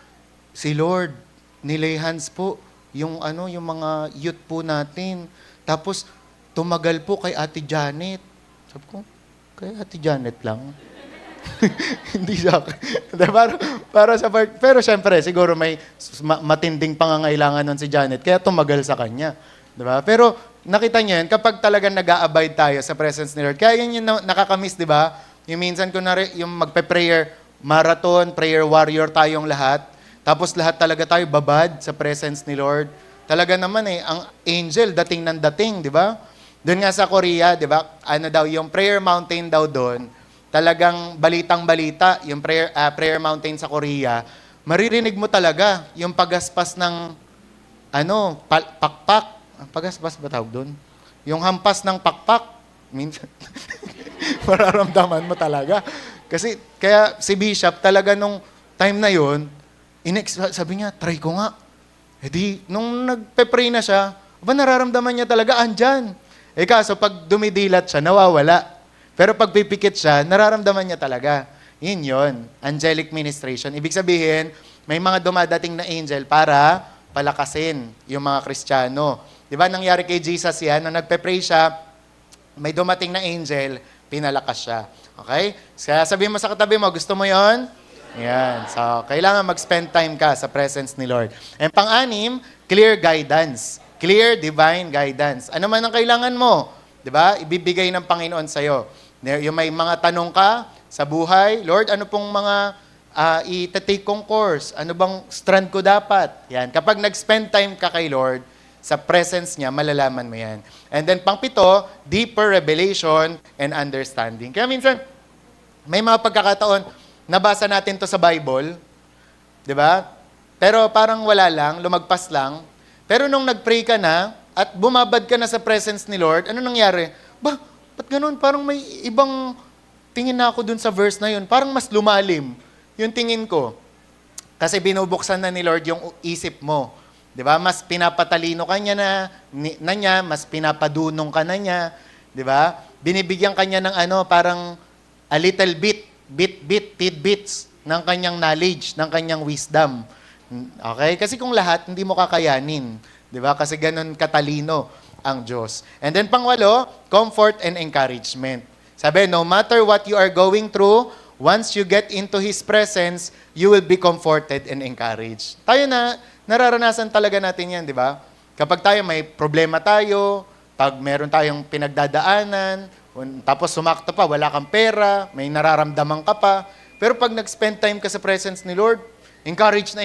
si Lord, nilay hands po yung mga youth po natin. Tapos tumagal po kay Ate Janet. Sabi ko, kay Ate Janet lang. Hindi siya. para sa part. Pero syempre, siguro may matinding pangangailangan nun si Janet, kaya tumagal sa kanya. Diba? Pero nakita niyo yan, kapag talagang nag-a-abide tayo sa presence ni Lord, kaya yun yung nakakamiss, di ba? Yung minsan, yung magpe-prayer, marathon, prayer warrior tayong lahat. Tapos lahat talaga tayo babad sa presence ni Lord. Talaga naman ang angel dating ng dating, di ba? Doon nga sa Korea, di ba? Yung prayer mountain daw doon, talagang balitang-balita, yung prayer mountain sa Korea, maririnig mo talaga yung pagaspas ng pakpak. Pagaspas ba tawag doon? Yung hampas ng pakpak. Minsan, mararamdaman mo talaga. Kasi, kaya si Bishop talaga nung time na yon, Sabi niya, try ko nga. E di, nung nagpe-pray na siya, nararamdaman niya talaga, andyan. Kaso pag dumidilat siya, nawawala. Pero pag pipikit siya, nararamdaman niya talaga. Yun. Angelic ministration. Ibig sabihin, may mga dumadating na angel para palakasin yung mga Kristiyano. Di ba nangyari kay Jesus yan? Nung nagpe-pray siya, may dumating na angel, pinalakas siya. Okay? Kaya sabihin mo sa katabi mo, gusto mo yon? Yan. So, kailangan mag-spend time ka sa presence ni Lord. And pang-anim, clear guidance. Clear divine guidance. Ano man ang kailangan mo, 'di ba? Ibibigay ng Panginoon sa iyo. Yung may mga tanong ka sa buhay, Lord, ano pong mga i-take kong course? Ano bang strand ko dapat? Yan. Kapag nag-spend time ka kay Lord, sa presence niya, malalaman mo yan. And then pang-pito, deeper revelation and understanding. Kaya minsan, may mga pagkakataon, nabasa natin to sa Bible, di ba? Pero parang wala lang, lumagpas lang. Pero nung nag-pray ka na, at bumabad ka na sa presence ni Lord, ano nangyari? Ba't ganun? Parang may ibang tingin na ako dun sa verse na yun. Parang mas lumalim yung tingin ko. Kasi binubuksan na ni Lord yung isip mo. Di ba? Mas pinapatalino ka niya na niya, mas pinapadunong ka na niya. Di ba? Binibigyan ka niya ng parang a little bit, tidbits ng kanyang knowledge, ng kanyang wisdom. Okay? Kasi kung lahat, hindi mo kakayanin. Di ba? Kasi ganun katalino ang Diyos. And then pangwalo, comfort and encouragement. Sabi, no matter what you are going through, once you get into His presence, you will be comforted and encouraged. Tayo nararanasan talaga natin yan, di ba? Kapag tayo may problema tayo, pag meron tayong pinagdadaanan, tapos sumakto pa, wala kang pera, may nararamdaman ka pa. Pero pag nag-spend time ka sa presence ni Lord, encourage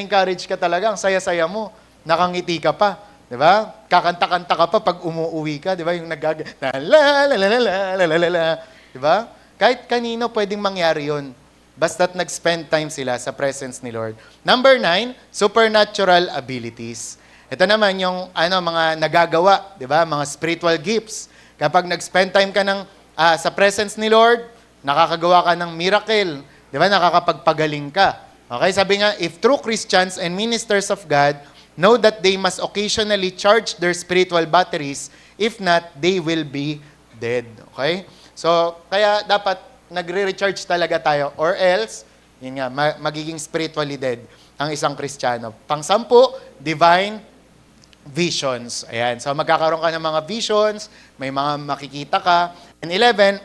ka talaga, ang saya-saya mo, nakangiti ka pa. Di ba? Kakanta-kanta ka pa pag umuwi ka, di ba? Yung di ba? Kahit kanino pwedeng mangyari yun. Basta't nag-spend time sila sa presence ni Lord. Number 9, supernatural abilities. Ito naman yung mga nagagawa, di ba? Mga spiritual gifts. Kapag nag-spend time ka sa presence ni Lord, nakakagawa ka ng miracle. Di ba? Nakakapagpagaling ka. Okay? Sabi nga, if true Christians and ministers of God know that they must occasionally charge their spiritual batteries, if not, they will be dead. Okay? So, kaya dapat nagre-recharge talaga tayo. Or else, yun nga, magiging spiritually dead ang isang Kristiyano. Pang-sampu, divine visions. Ayan. So, magkakaroon ka ng mga visions, may mga makikita ka. And 11,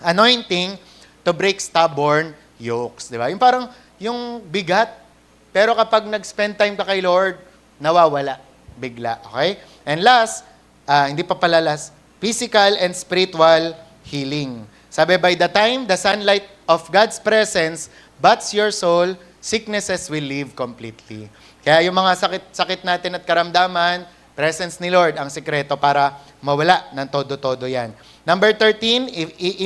anointing to break stubborn yokes. Di ba? Yung parang, yung bigat, pero kapag nag-spend time ka kay Lord, nawawala. Bigla. Okay? And last, hindi pa pala last, physical and spiritual healing. Sabi, by the time the sunlight of God's presence bats your soul, sicknesses will leave completely. Kaya yung mga sakit natin at karamdaman, presence ni Lord ang sikreto para mawala ng todo-todo yan. Number 13,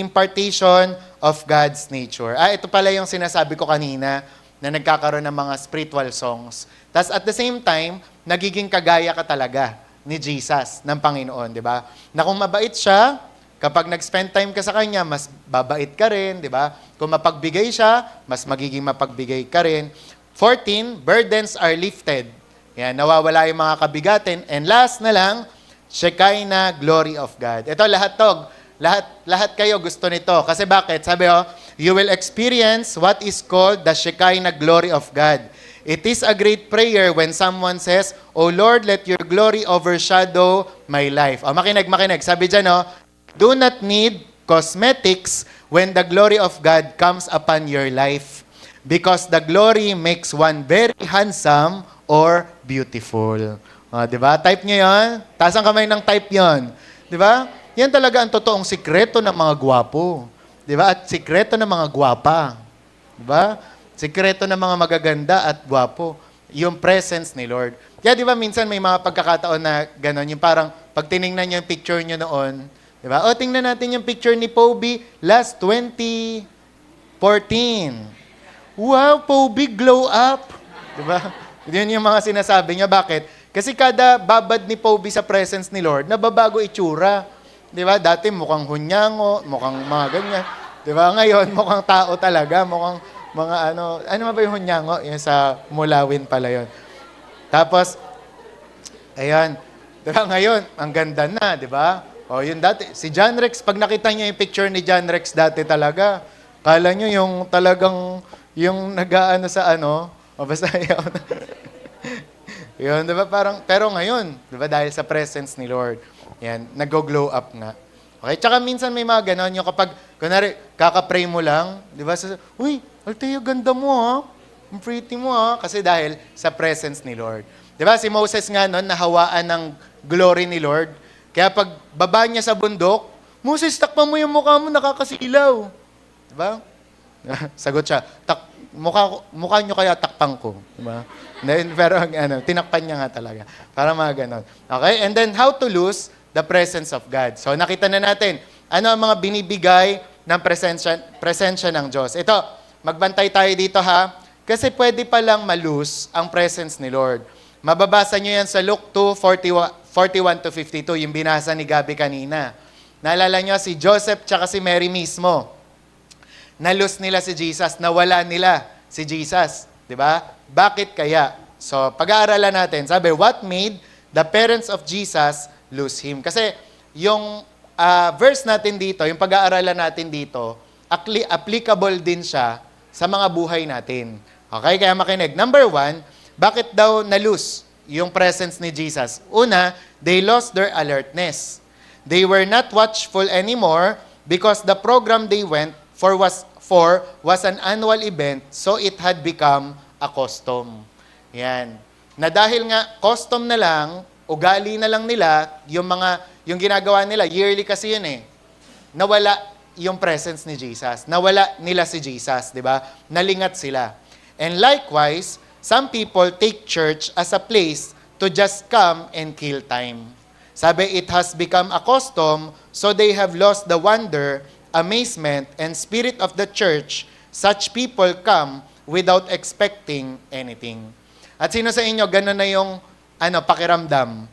impartation of God's nature. Ito pala yung sinasabi ko kanina na nagkakaroon ng mga spiritual songs. Tapos at the same time, nagiging kagaya ka talaga ni Jesus, ng Panginoon, di ba? Na kung mabait siya, kapag nag-spend time ka sa Kanya, mas babait ka rin, di ba? Kung mapagbigay siya, mas magiging mapagbigay ka rin. 14, burdens are lifted. Yan, nawawala yung mga kabigatin. And last na lang, Shekinah glory of God. Ito lahat kayo gusto nito. Kasi bakit? Sabi you will experience what is called the Shekinah glory of God. It is a great prayer when someone says, "Oh Lord, let your glory overshadow my life." Makinig. Sabi dyan, do not need cosmetics when the glory of God comes upon your life. Because the glory makes one very handsome or beautiful. Diba? Type nyo yun. Taas ang kamay ng type yun. Diba? Yan talaga ang totoong sikreto ng mga gwapo. Diba? At sikreto ng mga gwapa. Diba? Sikreto ng mga magaganda at gwapo. Yung presence ni Lord. Kaya diba minsan may mga pagkakataon na gano'n. Yung parang pag tinignan nyo yung picture nyo noon, diba? Tingnan natin yung picture ni Poby last 2014. Wow, Poby, glow up. Diba? Yun yung mga sinasabi niya. Bakit? Kasi kada babad ni Poby sa presence ni Lord, nababago itsura. Diba? Dati mukhang hunyango, mukhang mga ganyan. Diba? Ngayon, mukhang tao talaga. mga ano ba yung hunyango? Yung sa Mulawin pala yon. Tapos, ayan, diba ngayon, ang ganda na, di ba? O, yun dati, si John Rex, pag nakita niyo yung picture ni John Rex dati talaga, kala niyo yung talagang, yung nag-aano sa o basta yun. Yun, di ba? Parang, pero ngayon, di ba, dahil sa presence ni Lord, yan, nag-glow up nga. Okay, tsaka minsan may mga ganon, yung kapag, kunwari, kaka-pray mo lang, di ba, uy, Althea, ganda mo ha, ang pretty mo ha, kasi dahil sa presence ni Lord. Di ba, si Moses nga noon, nahawaan ng glory ni Lord, kaya pag baba niya sa bundok, Moses, takpan mo yung mukha mo, nakakasilaw. Di ba? Sagot siya, mukha nyo kaya takpan ko. Diba? Pero tinakpan niya nga talaga. Para mga ganon. Okay? And then, how to lose the presence of God. So, nakita na natin, ano ang mga binibigay ng presensya ng Diyos. Ito, magbantay tayo dito ha. Kasi pwede palang malose ang presence ni Lord. Mababasa nyo yan sa Luke 2:41 to 52, yung binasa ni Gabi kanina. Naalala nyo, si Joseph tsaka si Mary mismo. Na-lose nila si Jesus, nawala nila si Jesus. Diba? Bakit kaya? So, pag-aaralan natin, sabi, what made the parents of Jesus lose Him? Kasi, yung verse natin dito, yung pag-aaralan natin dito, applicable din siya sa mga buhay natin. Okay? Kaya makinig. Number 1, bakit daw na-lose yung presence ni Jesus? Una, they lost their alertness. They were not watchful anymore because the program they went for was an annual event, so it had become a custom. Yan. Na dahil nga custom na lang, ugali na lang nila, yung ginagawa nila, yearly kasi yun nawala yung presence ni Jesus. Nawala nila si Jesus, di ba? Nalingat sila. And likewise, some people take church as a place to just come and kill time. Sabi, it has become a custom, so they have lost the wonder, amazement, and spirit of the church. Such people come without expecting anything. At sino sa inyo, gano'n na yung pakiramdam?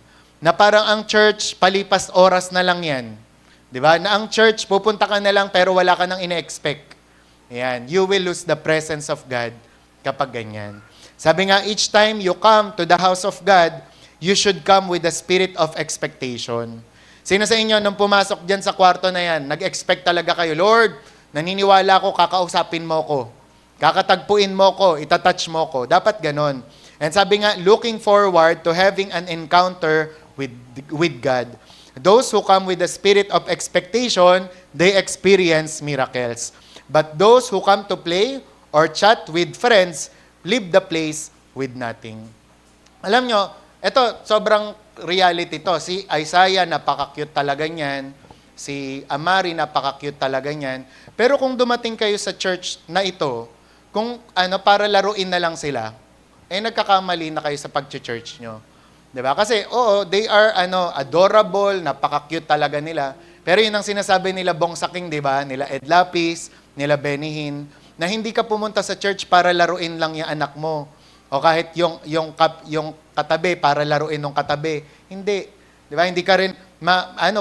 Na parang ang church, palipas oras na lang yan. Di ba? Na ang church, pupunta ka na lang pero wala ka nang ine-expect. Yan. You will lose the presence of God kapag ganyan. Sabi nga, each time you come to the house of God, you should come with the spirit of expectation. Sino sa inyo, nung pumasok dyan sa kwarto na yan, nag-expect talaga kayo, Lord, naniniwala ko, kakausapin mo ko. Kakatagpuin mo ko, itatouch mo ko. Dapat ganon. And sabi nga, looking forward to having an encounter with God. Those who come with the spirit of expectation, they experience miracles. But those who come to play or chat with friends, leave the place with nothing. Alam nyo, ito, sobrang reality to. Si Isaiah, napaka-cute talaga niyan. Si Amari, napaka-cute talaga niyan. Pero kung dumating kayo sa church na ito, kung para laruin na lang sila, nagkakamali na kayo sa pag-church nyo. Diba? Kasi, they are adorable, napaka-cute talaga nila. Pero yun ang sinasabi nila Bong Saking, diba? Nila Ed Lapis, nila Benihin, na hindi ka pumunta sa church para laruin lang yung anak mo. O kahit yung katabi, para laruin ng katabi. Hindi. Di ba? Hindi ka rin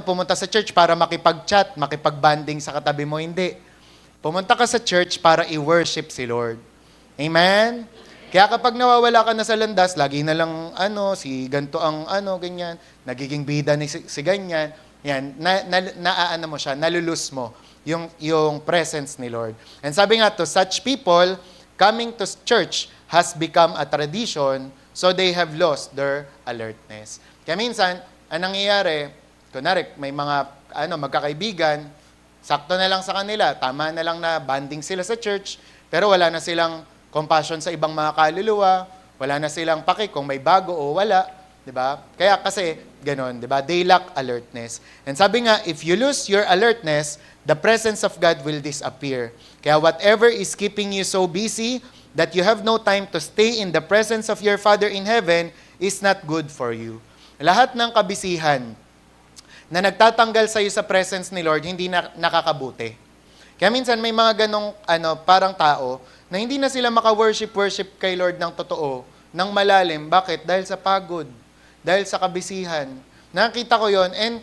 pumunta sa church para makipag-chat, makipag-banding sa katabi mo. Hindi. Pumunta ka sa church para i-worship si Lord. Amen? Kaya kapag nawawala ka na sa landas, lagi na lang, si ganto ang ganyan, nagiging bida ni si ganyan, yan, mo siya, nalulus mo yung presence ni Lord. And sabi nga to such people, coming to church has become a tradition, so they have lost their alertness. Kaya minsan, anong nangyayari, kunwari, may mga magkakaibigan, sakto na lang sa kanila, tama na lang na banding sila sa church, pero wala na silang compassion sa ibang mga kaluluwa, wala na silang paki kung may bago o wala, 'di ba? Kaya kasi ganoon, 'di ba? They lack alertness. And sabi nga, if you lose your alertness, the presence of God will disappear. Kaya whatever is keeping you so busy that you have no time to stay in the presence of your Father in heaven is not good for you. Lahat ng kabisihan na nagtatanggal sa iyo sa presence ni Lord, hindi na nakakabuti. Kaya minsan may mga ganong parang tao na hindi na sila maka-worship kay Lord ng totoo, ng malalim. Bakit? Dahil sa pagod. Dahil sa kabisihan. Nakikita ko yon, and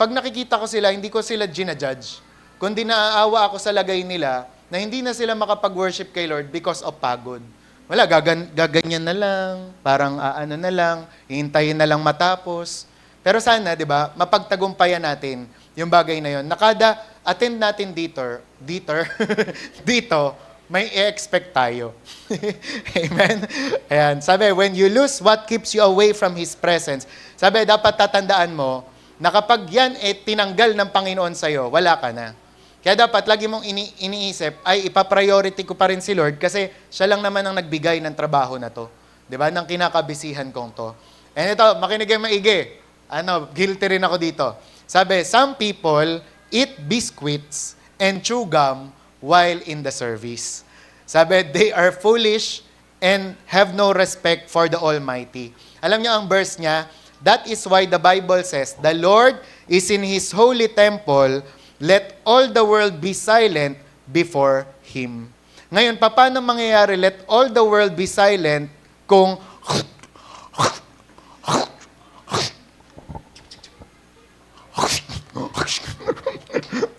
pag nakikita ko sila, hindi ko sila ginajudge. Kundi naaawa ako sa lagay nila na hindi na sila makapag-worship kay Lord because of pagod. Wala, gaganyan na lang, parang ano na lang, hihintayin na lang matapos. Pero sana, di ba, mapagtagumpayan natin yung bagay na yon. Nakada attend natin dito, may i-expect tayo. Amen? Ayan. Sabi, when you lose what keeps you away from His presence, sabi, dapat tatandaan mo na kapag yan tinanggal ng Panginoon sa'yo, wala ka na. Kaya dapat lagi mong iniisip, ay ipapriority ko pa rin si Lord kasi siya lang naman ang nagbigay ng trabaho na to. Diba? Nang kinakabisihan kong to. And ito, makinig yung maigi. Guilty rin ako dito. Sabi, some people eat biscuits and chew gum while in the service. Sabi, they are foolish and have no respect for the Almighty. Alam niyo ang verse niya, that is why the Bible says, the Lord is in His holy temple. Let all the world be silent before Him. Ngayon, paano mangyayari let all the world be silent kung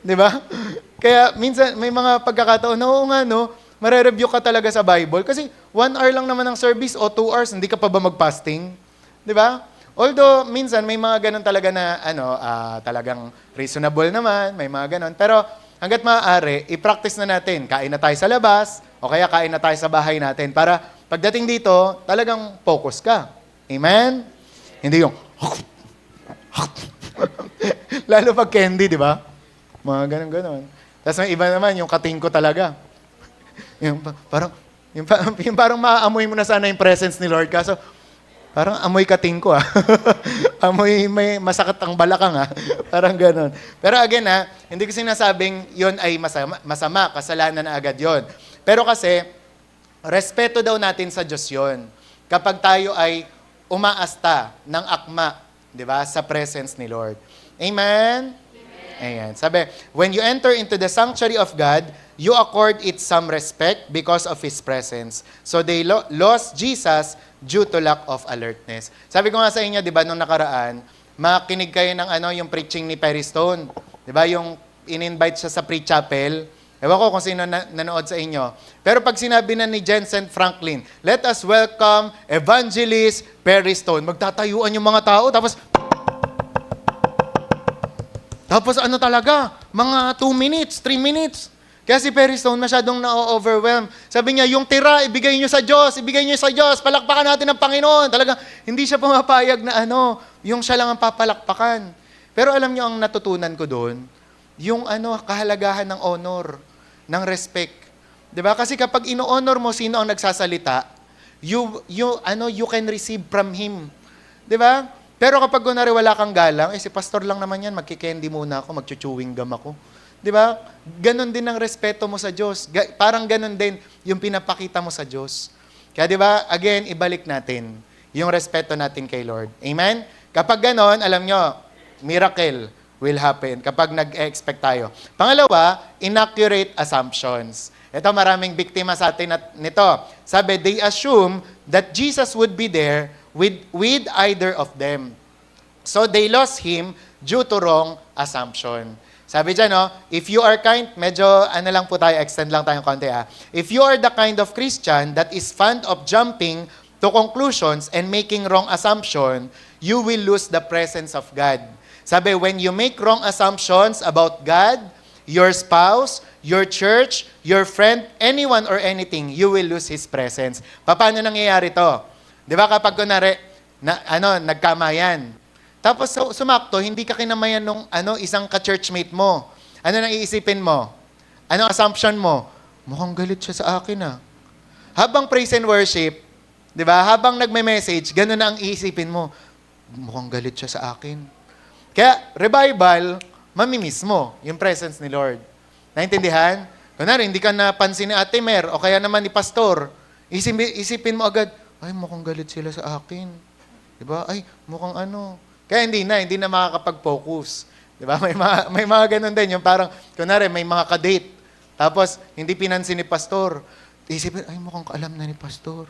di ba? Kaya minsan may mga pagkakataon na mare-review ka talaga sa Bible kasi 1 hour lang naman ang service o 2 hours, hindi ka pa ba mag-fasting? Di ba? Although, minsan, may mga ganun talaga na, talagang reasonable naman, may mga ganun. Pero, hanggat maaari, i-practice na natin. Kain na tayo sa labas, o kaya kain na tayo sa bahay natin. Para, pagdating dito, talagang focus ka. Amen? Hindi yung, lalo pag candy, di ba? Mga ganun-ganun. Tapos may iba naman, yung katingko talaga. yung parang maaamoy mo na sana yung presence ni Lord. Kaso, parang amoy katingko amoy may masakit ang balakang Parang gano'n. Pero again hindi ko sinasabing yon ay masama, kasalanan na agad yon. Pero kasi, respeto daw natin sa Diyos yon. Kapag tayo ay umaasta ng akma, di ba, sa presence ni Lord. Amen? Ayan. Sabi, when you enter into the sanctuary of God, you accord it some respect because of His presence. So they lost Jesus due to lack of alertness. Sabi ko nga sa inyo, di ba, nung nakaraan, makinig kayo ng yung preaching ni Perry Stone. Di ba, yung in-invite siya sa pre-chapel. Ewan ko kung sino nanood sa inyo. Pero pag sinabi na ni Jensen Franklin, let us welcome Evangelist Perry Stone. Magtatayuan yung mga tao, tapos talaga, mga 2 minutes, 3 minutes. Kaya si Perry Stone masyadong na-overwhelm. Sabi niya, yung tira, ibigay niyo sa Diyos, palakpakan natin ng Panginoon. Talaga, hindi siya pumapayag na yung siya lang ang papalakpakan. Pero alam niyo ang natutunan ko doon, yung kahalagahan ng honor, ng respect. 'Di ba? Kasi kapag ino-honor mo sino ang nagsasalita, you can receive from him. 'Di ba? Pero kapag kunwari wala kang galang, si pastor lang naman yan, magki-candy muna ako, magchu-chewing gum ako. Di ba? Ganon din ang respeto mo sa Diyos. Parang ganon din yung pinapakita mo sa Diyos. Kaya di ba, again, ibalik natin yung respeto natin kay Lord. Amen? Kapag ganon, alam nyo, miracle will happen kapag nag-expect tayo. Pangalawa, inaccurate assumptions. Ito, maraming biktima sa atin nito. Sabi, they assume that Jesus would be there with either of them. So they lost Him due to wrong assumption. Sabi dyan, if you are kind, medyo lang po tayo, extend lang tayong konti If you are the kind of Christian that is fond of jumping to conclusions and making wrong assumption, you will lose the presence of God. Sabi, when you make wrong assumptions about God, your spouse, your church, your friend, anyone or anything, you will lose His presence. Paano nangyayari to? Di ba kapag kunwari, nagkamayan. Tapos sumakto, hindi ka kinamayan nung isang ka-churchmate mo. Ano nang iisipin mo? Ano assumption mo? Mukhang galit siya sa akin Habang praise and worship, di ba? Habang nagme-message, gano'n na ang iisipin mo. Mukhang galit siya sa akin. Kaya, revival, mamimiss mo yung presence ni Lord. Naintindihan? Kunwari, hindi ka napansin ni Ate Mer o kaya naman ni Pastor. Isipin mo agad, ay, mukhang galit sila sa akin. Diba? Ay, mukhang Kaya hindi na makakapag-focus. Diba? May mga ganun din. Yung parang, kunwari, may mga kadate. Tapos, hindi pinansin ni Pastor. Isipin, ay, mukhang alam na ni Pastor.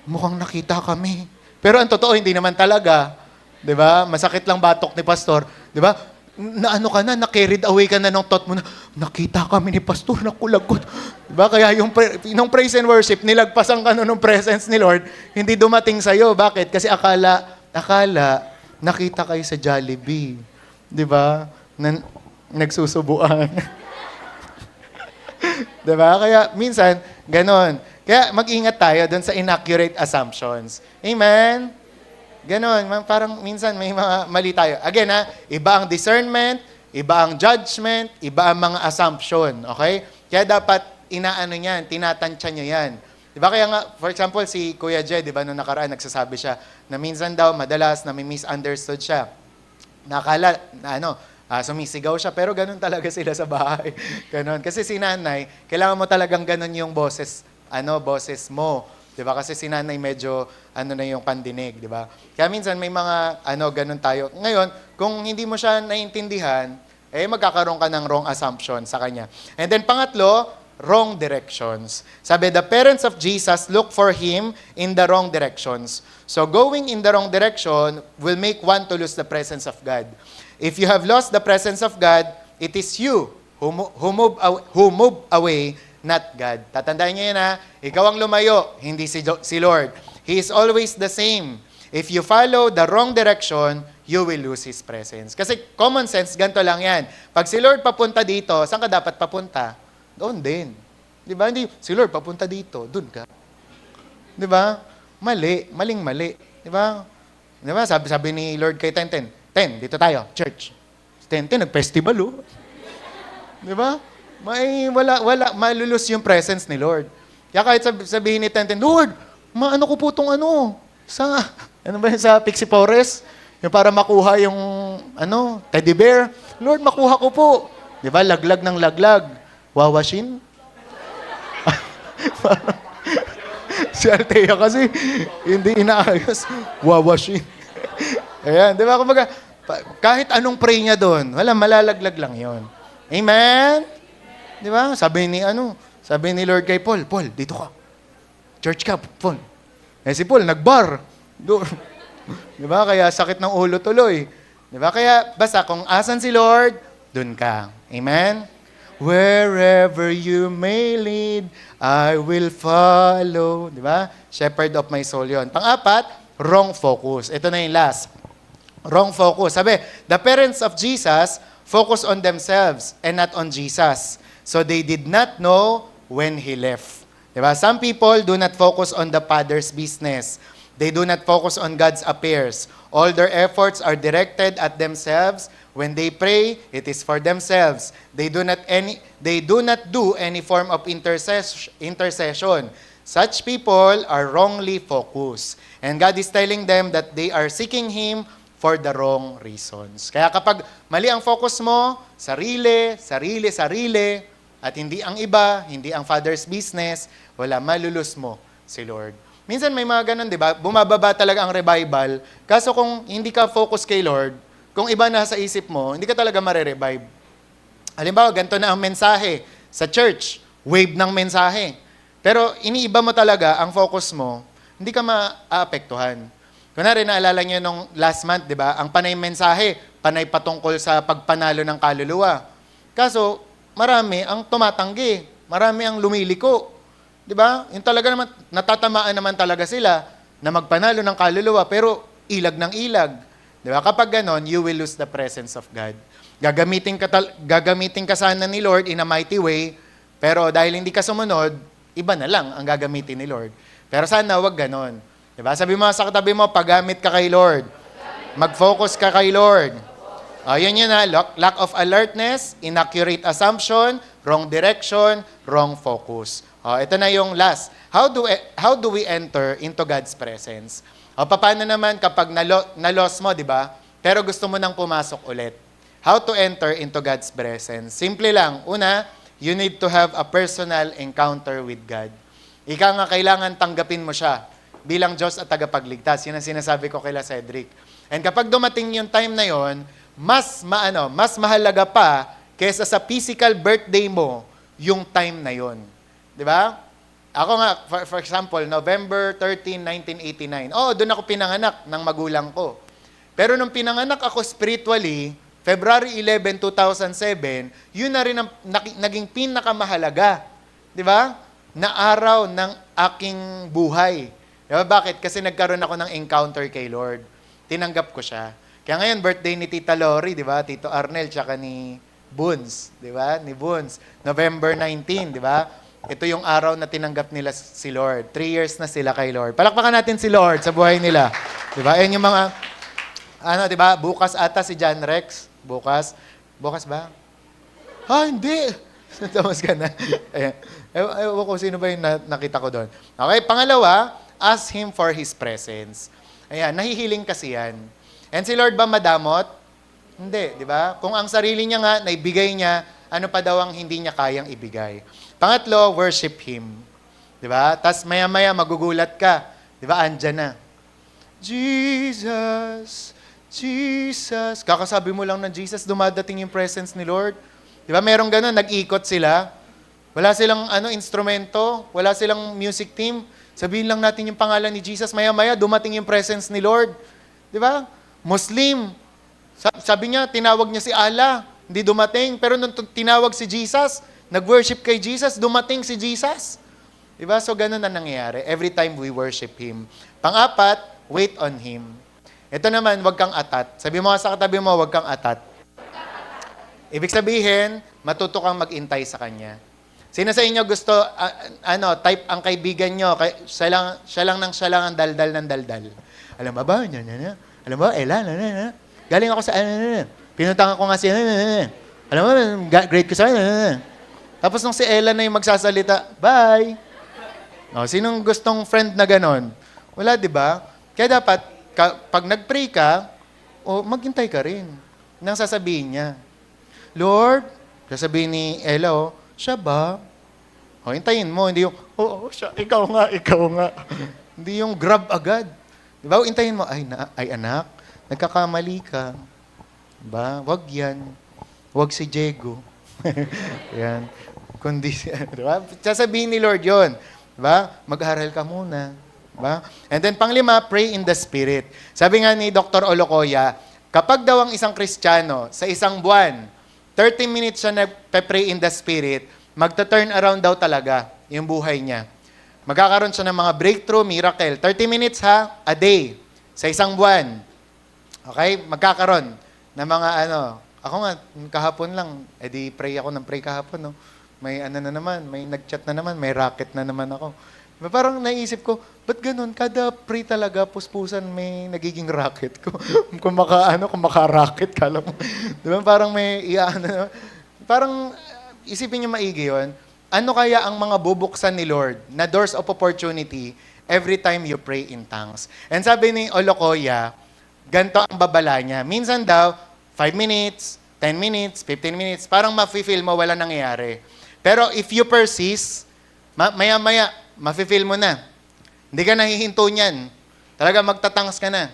Mukhang nakita kami. Pero ang totoo, hindi naman talaga. Diba? Masakit lang batok ni Pastor. Diba? na ano ka na-carried away ka na ng thought mo na, nakita kami ni pastor, nakulagot. Diba? Kaya yung praise and worship, nilagpasan ka na ng presence ni Lord, hindi dumating sa'yo. Bakit? Kasi akala, nakita kayo sa Jollibee. Diba? Nagsusubuan. Diba? Kaya minsan, ganon. Kaya mag-ingat tayo doon sa inaccurate assumptions. Amen? Ganon. Parang minsan may mga mali tayo. Again, iba ang discernment, iba ang judgment, iba ang mga assumption. Okay? Kaya dapat inaano niyan, tinatansya niyo yan. Diba? Kaya nga, for example, si Kuya Jed, diba, nung nakaraan, nagsasabi siya na minsan daw, madalas, na may misunderstood siya. Nakala, sumisigaw siya, pero ganun talaga sila sa bahay. Ganun. Kasi si nanay, kailangan mo talagang ganun yung boses mo. 'Di ba? Kasi si nanay medyo na yung pandinig, 'di ba? Kaya minsan may mga ganun tayo. Ngayon, kung hindi mo siya naiintindihan, magkakaroon ka ng wrong assumption sa kanya. And then pangatlo, wrong directions. Sabi, the parents of Jesus look for him in the wrong directions. So going in the wrong direction will make one to lose the presence of God. If you have lost the presence of God, it is you who move away, not God. Tatandaan niyo yan ikaw ang lumayo, hindi si Lord. He is always the same. If you follow the wrong direction, you will lose His presence. Kasi common sense, ganito lang yan. Pag si Lord papunta dito, saan ka dapat papunta? Doon din. Di ba? Hindi, si Lord papunta dito, doon ka. Di ba? Maling-mali. Di ba? Di ba? Sabi ni Lord kay Ten, dito tayo, church. Ten, nag-festival, Di ba? Malulus yung presence ni Lord. Kaya kahit sabihin ni Ten, Lord, maano ko po itong sa Pixie Forest, yung para makuha yung, teddy bear. Lord, makuha ko po. Di ba? Laglag ng laglag. Wawashin? Si Althea kasi, hindi inaayos. Wawashin. Ayan, di ba? Kumbaga, kahit anong pray niya doon, malalaglag lang yon. Amen? Di ba? Sabi ni Lord kay Paul, dito ka. Church ka, Paul. Si Paul, nagbar. Di ba? Kaya sakit ng ulo tuloy. Di ba? Kaya basta kung asan si Lord, dun ka. Amen? Wherever you may lead, I will follow. Di ba? Shepherd of my soul yon. Pang-apat, wrong focus. Ito na yung last. Wrong focus. Sabi, the parents of Jesus focus on themselves and not on Jesus. So they did not know when He left. Diba? Some people do not focus on the Father's business. They do not focus on God's affairs. All their efforts are directed at themselves. When they pray, it is for themselves. They do not do any form of intercession. Such people are wrongly focused. And God is telling them that they are seeking Him for the wrong reasons. Kaya kapag mali ang focus mo, sarili, at hindi ang iba, hindi ang Father's business, malulus mo si Lord. Minsan may mga ganun, di ba? Bumababa talaga ang revival. Kaso kung hindi ka focus kay Lord, kung iba na sa isip mo, hindi ka talaga mare-revive. Halimbawa, ganito na ang mensahe sa church, wave ng mensahe. Pero iniiba mo talaga ang focus mo, hindi ka maapektuhan. Kunwari, naalala niyo nung last month, di ba? Ang panay mensahe, panay patungkol sa pagpanalo ng kaluluwa. Kaso, marami ang tumatanggi. Marami ang lumiliko. Di ba? Yung talaga naman, natatamaan naman talaga sila na magpanalo ng kaluluwa, pero ilag ng ilag. Di ba? Kapag ganon, you will lose the presence of God. Gagamitin ka sana ni Lord in a mighty way, pero dahil hindi ka sumunod, iba na lang ang gagamitin ni Lord. Pero sana wag ganon. Diba? Sabi mo sa katabi mo, paggamit ka kay Lord. Mag-focus ka kay Lord. Yun lack of alertness, inaccurate assumption, wrong direction, wrong focus. Ito na yung last. How do we enter into God's presence? Paano naman kapag na-loss mo, di ba? Pero gusto mo nang pumasok ulit. How to enter into God's presence? Simple lang. Una, you need to have a personal encounter with God. Ika nga, kailangan tanggapin mo siya bilang Diyos at tagapagligtas. Yun ang sinasabi ko kay Cedric. And kapag dumating yung time na yon, mas mahalaga pa kaysa sa physical birthday mo, yung time na yon. Di ba? Ako nga, for example, November 13, 1989. Doon ako pinanganak ng magulang ko. Pero nung pinanganak ako spiritually, February 11, 2007, yun na rin ang naging pinakamahalaga. Di ba? Na araw ng aking buhay. Di ba? Bakit? Kasi nagkaroon ako ng encounter kay Lord. Tinanggap ko siya. Kaya ngayon, birthday ni Tita Lori, di ba? Tito Arnel, tsaka ni Boons, di ba? Ni Boons. November 19, di ba? Ito yung araw na tinanggap nila si Lord. 3 years na sila kay Lord. Palakpakan natin si Lord sa buhay nila. Di ba? Ayun yung mga, di ba? Bukas ata si John Rex. Bukas. Bukas ba? Hindi. Tamas ka na. Ayan. Ewan ko sino ba yung nakita ko doon. Okay, pangalawa, ask Him for His presence. Ayan, nahihiling kasi yan. And si Lord ba madamot? Hindi, di ba? Kung ang sarili niya nga, naibigay niya, ano pa daw ang hindi niya kayang ibigay. Pangatlo, worship Him. Di ba? Tapos maya-maya magugulat ka. Di ba? Andyan na. Jesus, Jesus. Kakasabi mo lang ng Jesus, dumadating yung presence ni Lord. Di ba? Merong ganun, nag-ikot sila. Wala silang instrumento, wala silang music team. Sabihin lang natin yung pangalan ni Jesus, maya-maya dumating yung presence ni Lord. Di ba? Muslim. Sabi niya, tinawag niya si Allah. Hindi dumating. Pero nung tinawag si Jesus, nag-worship kay Jesus, dumating si Jesus. Diba? So, ganun na nangyayari. Every time we worship Him. Pang-apat, wait on Him. Ito naman, wag kang atat. Sabi mo sa katabi mo, wag kang atat. Ibig sabihin, matuto kang mag-intay sa Kanya. Sino sa inyo gusto, type ang kaibigan nyo, siya lang ang daldal ng daldal. Alam mo ba? Alam mo, Ella, galing ako sa, pinuntahan ko nga si, alam mo, grade ko sa, tapos nung si Ella na yung magsasalita, bye. O, sinong gustong friend na ganon? Wala, di ba? Kaya dapat, pag nag-pray ka, maghintay ka rin. Nang sasabihin niya, Lord, sasabihin ni Ella, siya ba? O, hintayin mo, hindi yung, siya, ikaw nga. Hindi yung grab agad. Di ba? Hintayin mo, ay anak, nagkakamali ka. Diba? Wag yan. Wag si Diego. Yan. Kundi, diba? Sasabihin ni Lord yon. Diba? Mag-aral ka muna. Diba? And then panglima, pray in the Spirit. Sabi nga ni Dr. Olocoya, kapag daw ang isang Kristiyano sa isang buwan, 30 minutes siya nagpe-pray in the Spirit, magta-turn around daw talaga yung buhay niya. Magkakaroon siya ng mga breakthrough, miracle. 30 minutes a day, sa isang buwan. Okay? Magkakaroon ng mga Ako nga, kahapon lang, edi pray ako ng pray kahapon, no? May na naman, may nag-chat na naman, may racket na naman ako. Parang naisip ko, ba't ganun? Kada pray talaga, puspusan, may nagiging racket ko. kung maka-racket, kala mo. Diba? Parang may parang isipin niyo maigi yun. Ano kaya ang mga bubuksan ni Lord na doors of opportunity every time you pray in tongues? And sabi ni Olocoya, ganito ang babala niya. Minsan daw, 5 minutes, 10 minutes, 15 minutes, parang mafe-feel mo wala nangyayari. Pero if you persist, maya-maya, mafe-feel mo na. Hindi ka nahihinto niyan. Talaga magtatangs ka na.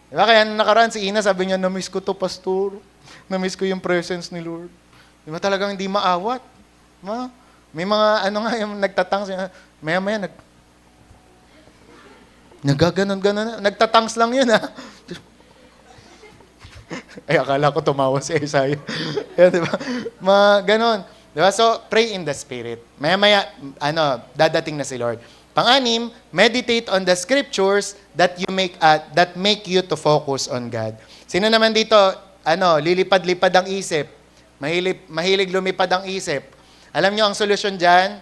Diba? Kaya nakaraan si Ina, sabi niya, na-miss ko to, pastor. Na-miss ko yung presence ni Lord. Diba talagang hindi maawat? Diba? May mga, yung nagtatangs, maya-maya, nagaganon-ganon na. Nagtatangs lang yun, ha? Ay, akala ko tumawa si Isaiah. Yan, diba? Ganon. Diba? So, pray in the Spirit. Maya-maya, dadating na si Lord. Pang-anim, meditate on the scriptures that make you to focus on God. Sino naman dito, lilipad-lipad ang isip? Mahilig lumipad ang isip. Alam nyo ang solusyon dyan?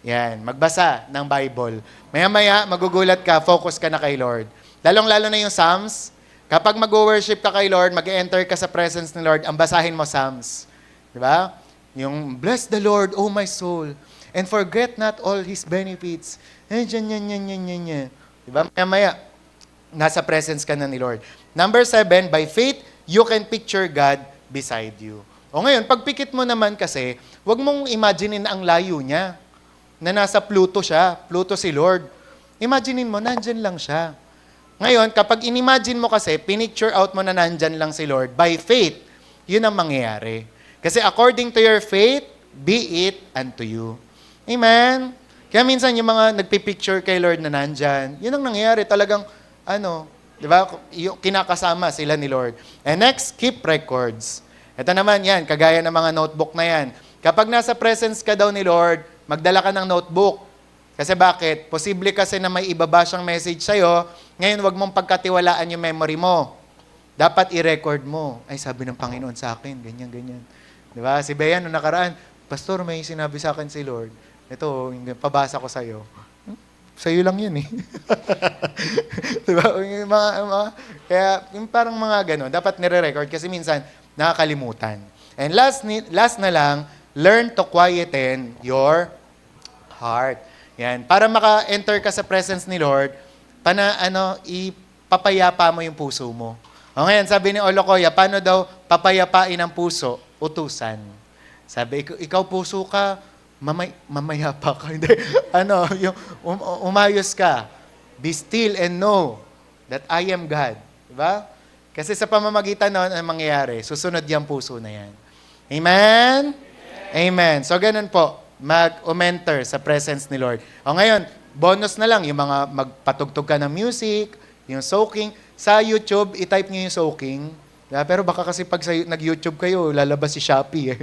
Yan, magbasa ng Bible. Maya-maya, magugulat ka, focus ka na kay Lord. Lalong-lalo na yung Psalms. Kapag mag-worship ka kay Lord, mag-enter ka sa presence ni Lord, ang basahin mo Psalms. Diba? Yung, bless the Lord, O my soul, and forget not all His benefits. Diba? Maya-maya, nasa presence ka na ni Lord. Number 7, by faith, you can picture God beside you. O ngayon, pagpikit mo naman kasi, wag mong imaginein ang layo niya, na nasa Pluto siya, Pluto si Lord. Imaginein mo, nandyan lang siya. Ngayon, kapag inimagine mo kasi, pinicture out mo na nandyan lang si Lord, by faith, yun ang mangyayari. Kasi according to your faith, be it unto you. Amen? Kaya minsan yung mga nagpipicture kay Lord na nandyan, yun ang nangyayari. Talagang, di ba, yung kinakasama sila ni Lord. And next, keep records. Ito naman yan, kagaya ng mga notebook na yan. Kapag nasa presence ka daw ni Lord, magdala ka ng notebook. Kasi bakit? Posible kasi na may ibaba siyang message sa'yo, ngayon wag mong pagkatiwalaan yung memory mo. Dapat i-record mo. Ay, sabi ng Panginoon sa akin, ganyan, ganyan. Di ba? Si Bea, nung nakaraan, Pastor, may sinabi sa akin si Lord. Ito, pabasa ko sa'yo. Sa'yo lang yun eh. Diba? Kaya yung parang mga gano'n, dapat nire-record kasi minsan nakakalimutan. And last na lang, learn to quieten your heart. Yan. Para maka-enter ka sa presence ni Lord, ipapayapa mo yung puso mo. O ngayon, sabi ni Olokoya, paano daw papayapain ang puso? Utusan. Sabi, ikaw puso ka, mamayapa ka. Hindi. Umayos ka. Be still and know that I am God. Diba? Kasi sa pamamagitan noon, ang mangyayari, susunod yung puso na yan. Amen? Amen. So, ganun po, mag-enter sa presence ni Lord. O ngayon, bonus na lang, yung mga magpatugtog ka ng music, yung soaking. Sa YouTube, i-type nyo yung soaking. Pero baka kasi pag nag-YouTube kayo, lalabas si Shopee.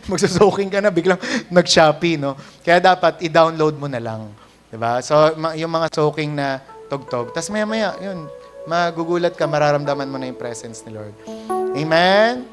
Magsasoaking ka na, biglang nag-Shopee, no? Kaya dapat i-download mo na lang. Diba? So, yung mga soaking na tugtog. Tapos maya-maya, yun, magugulat ka, mararamdaman mo na yung presence ni Lord. Amen?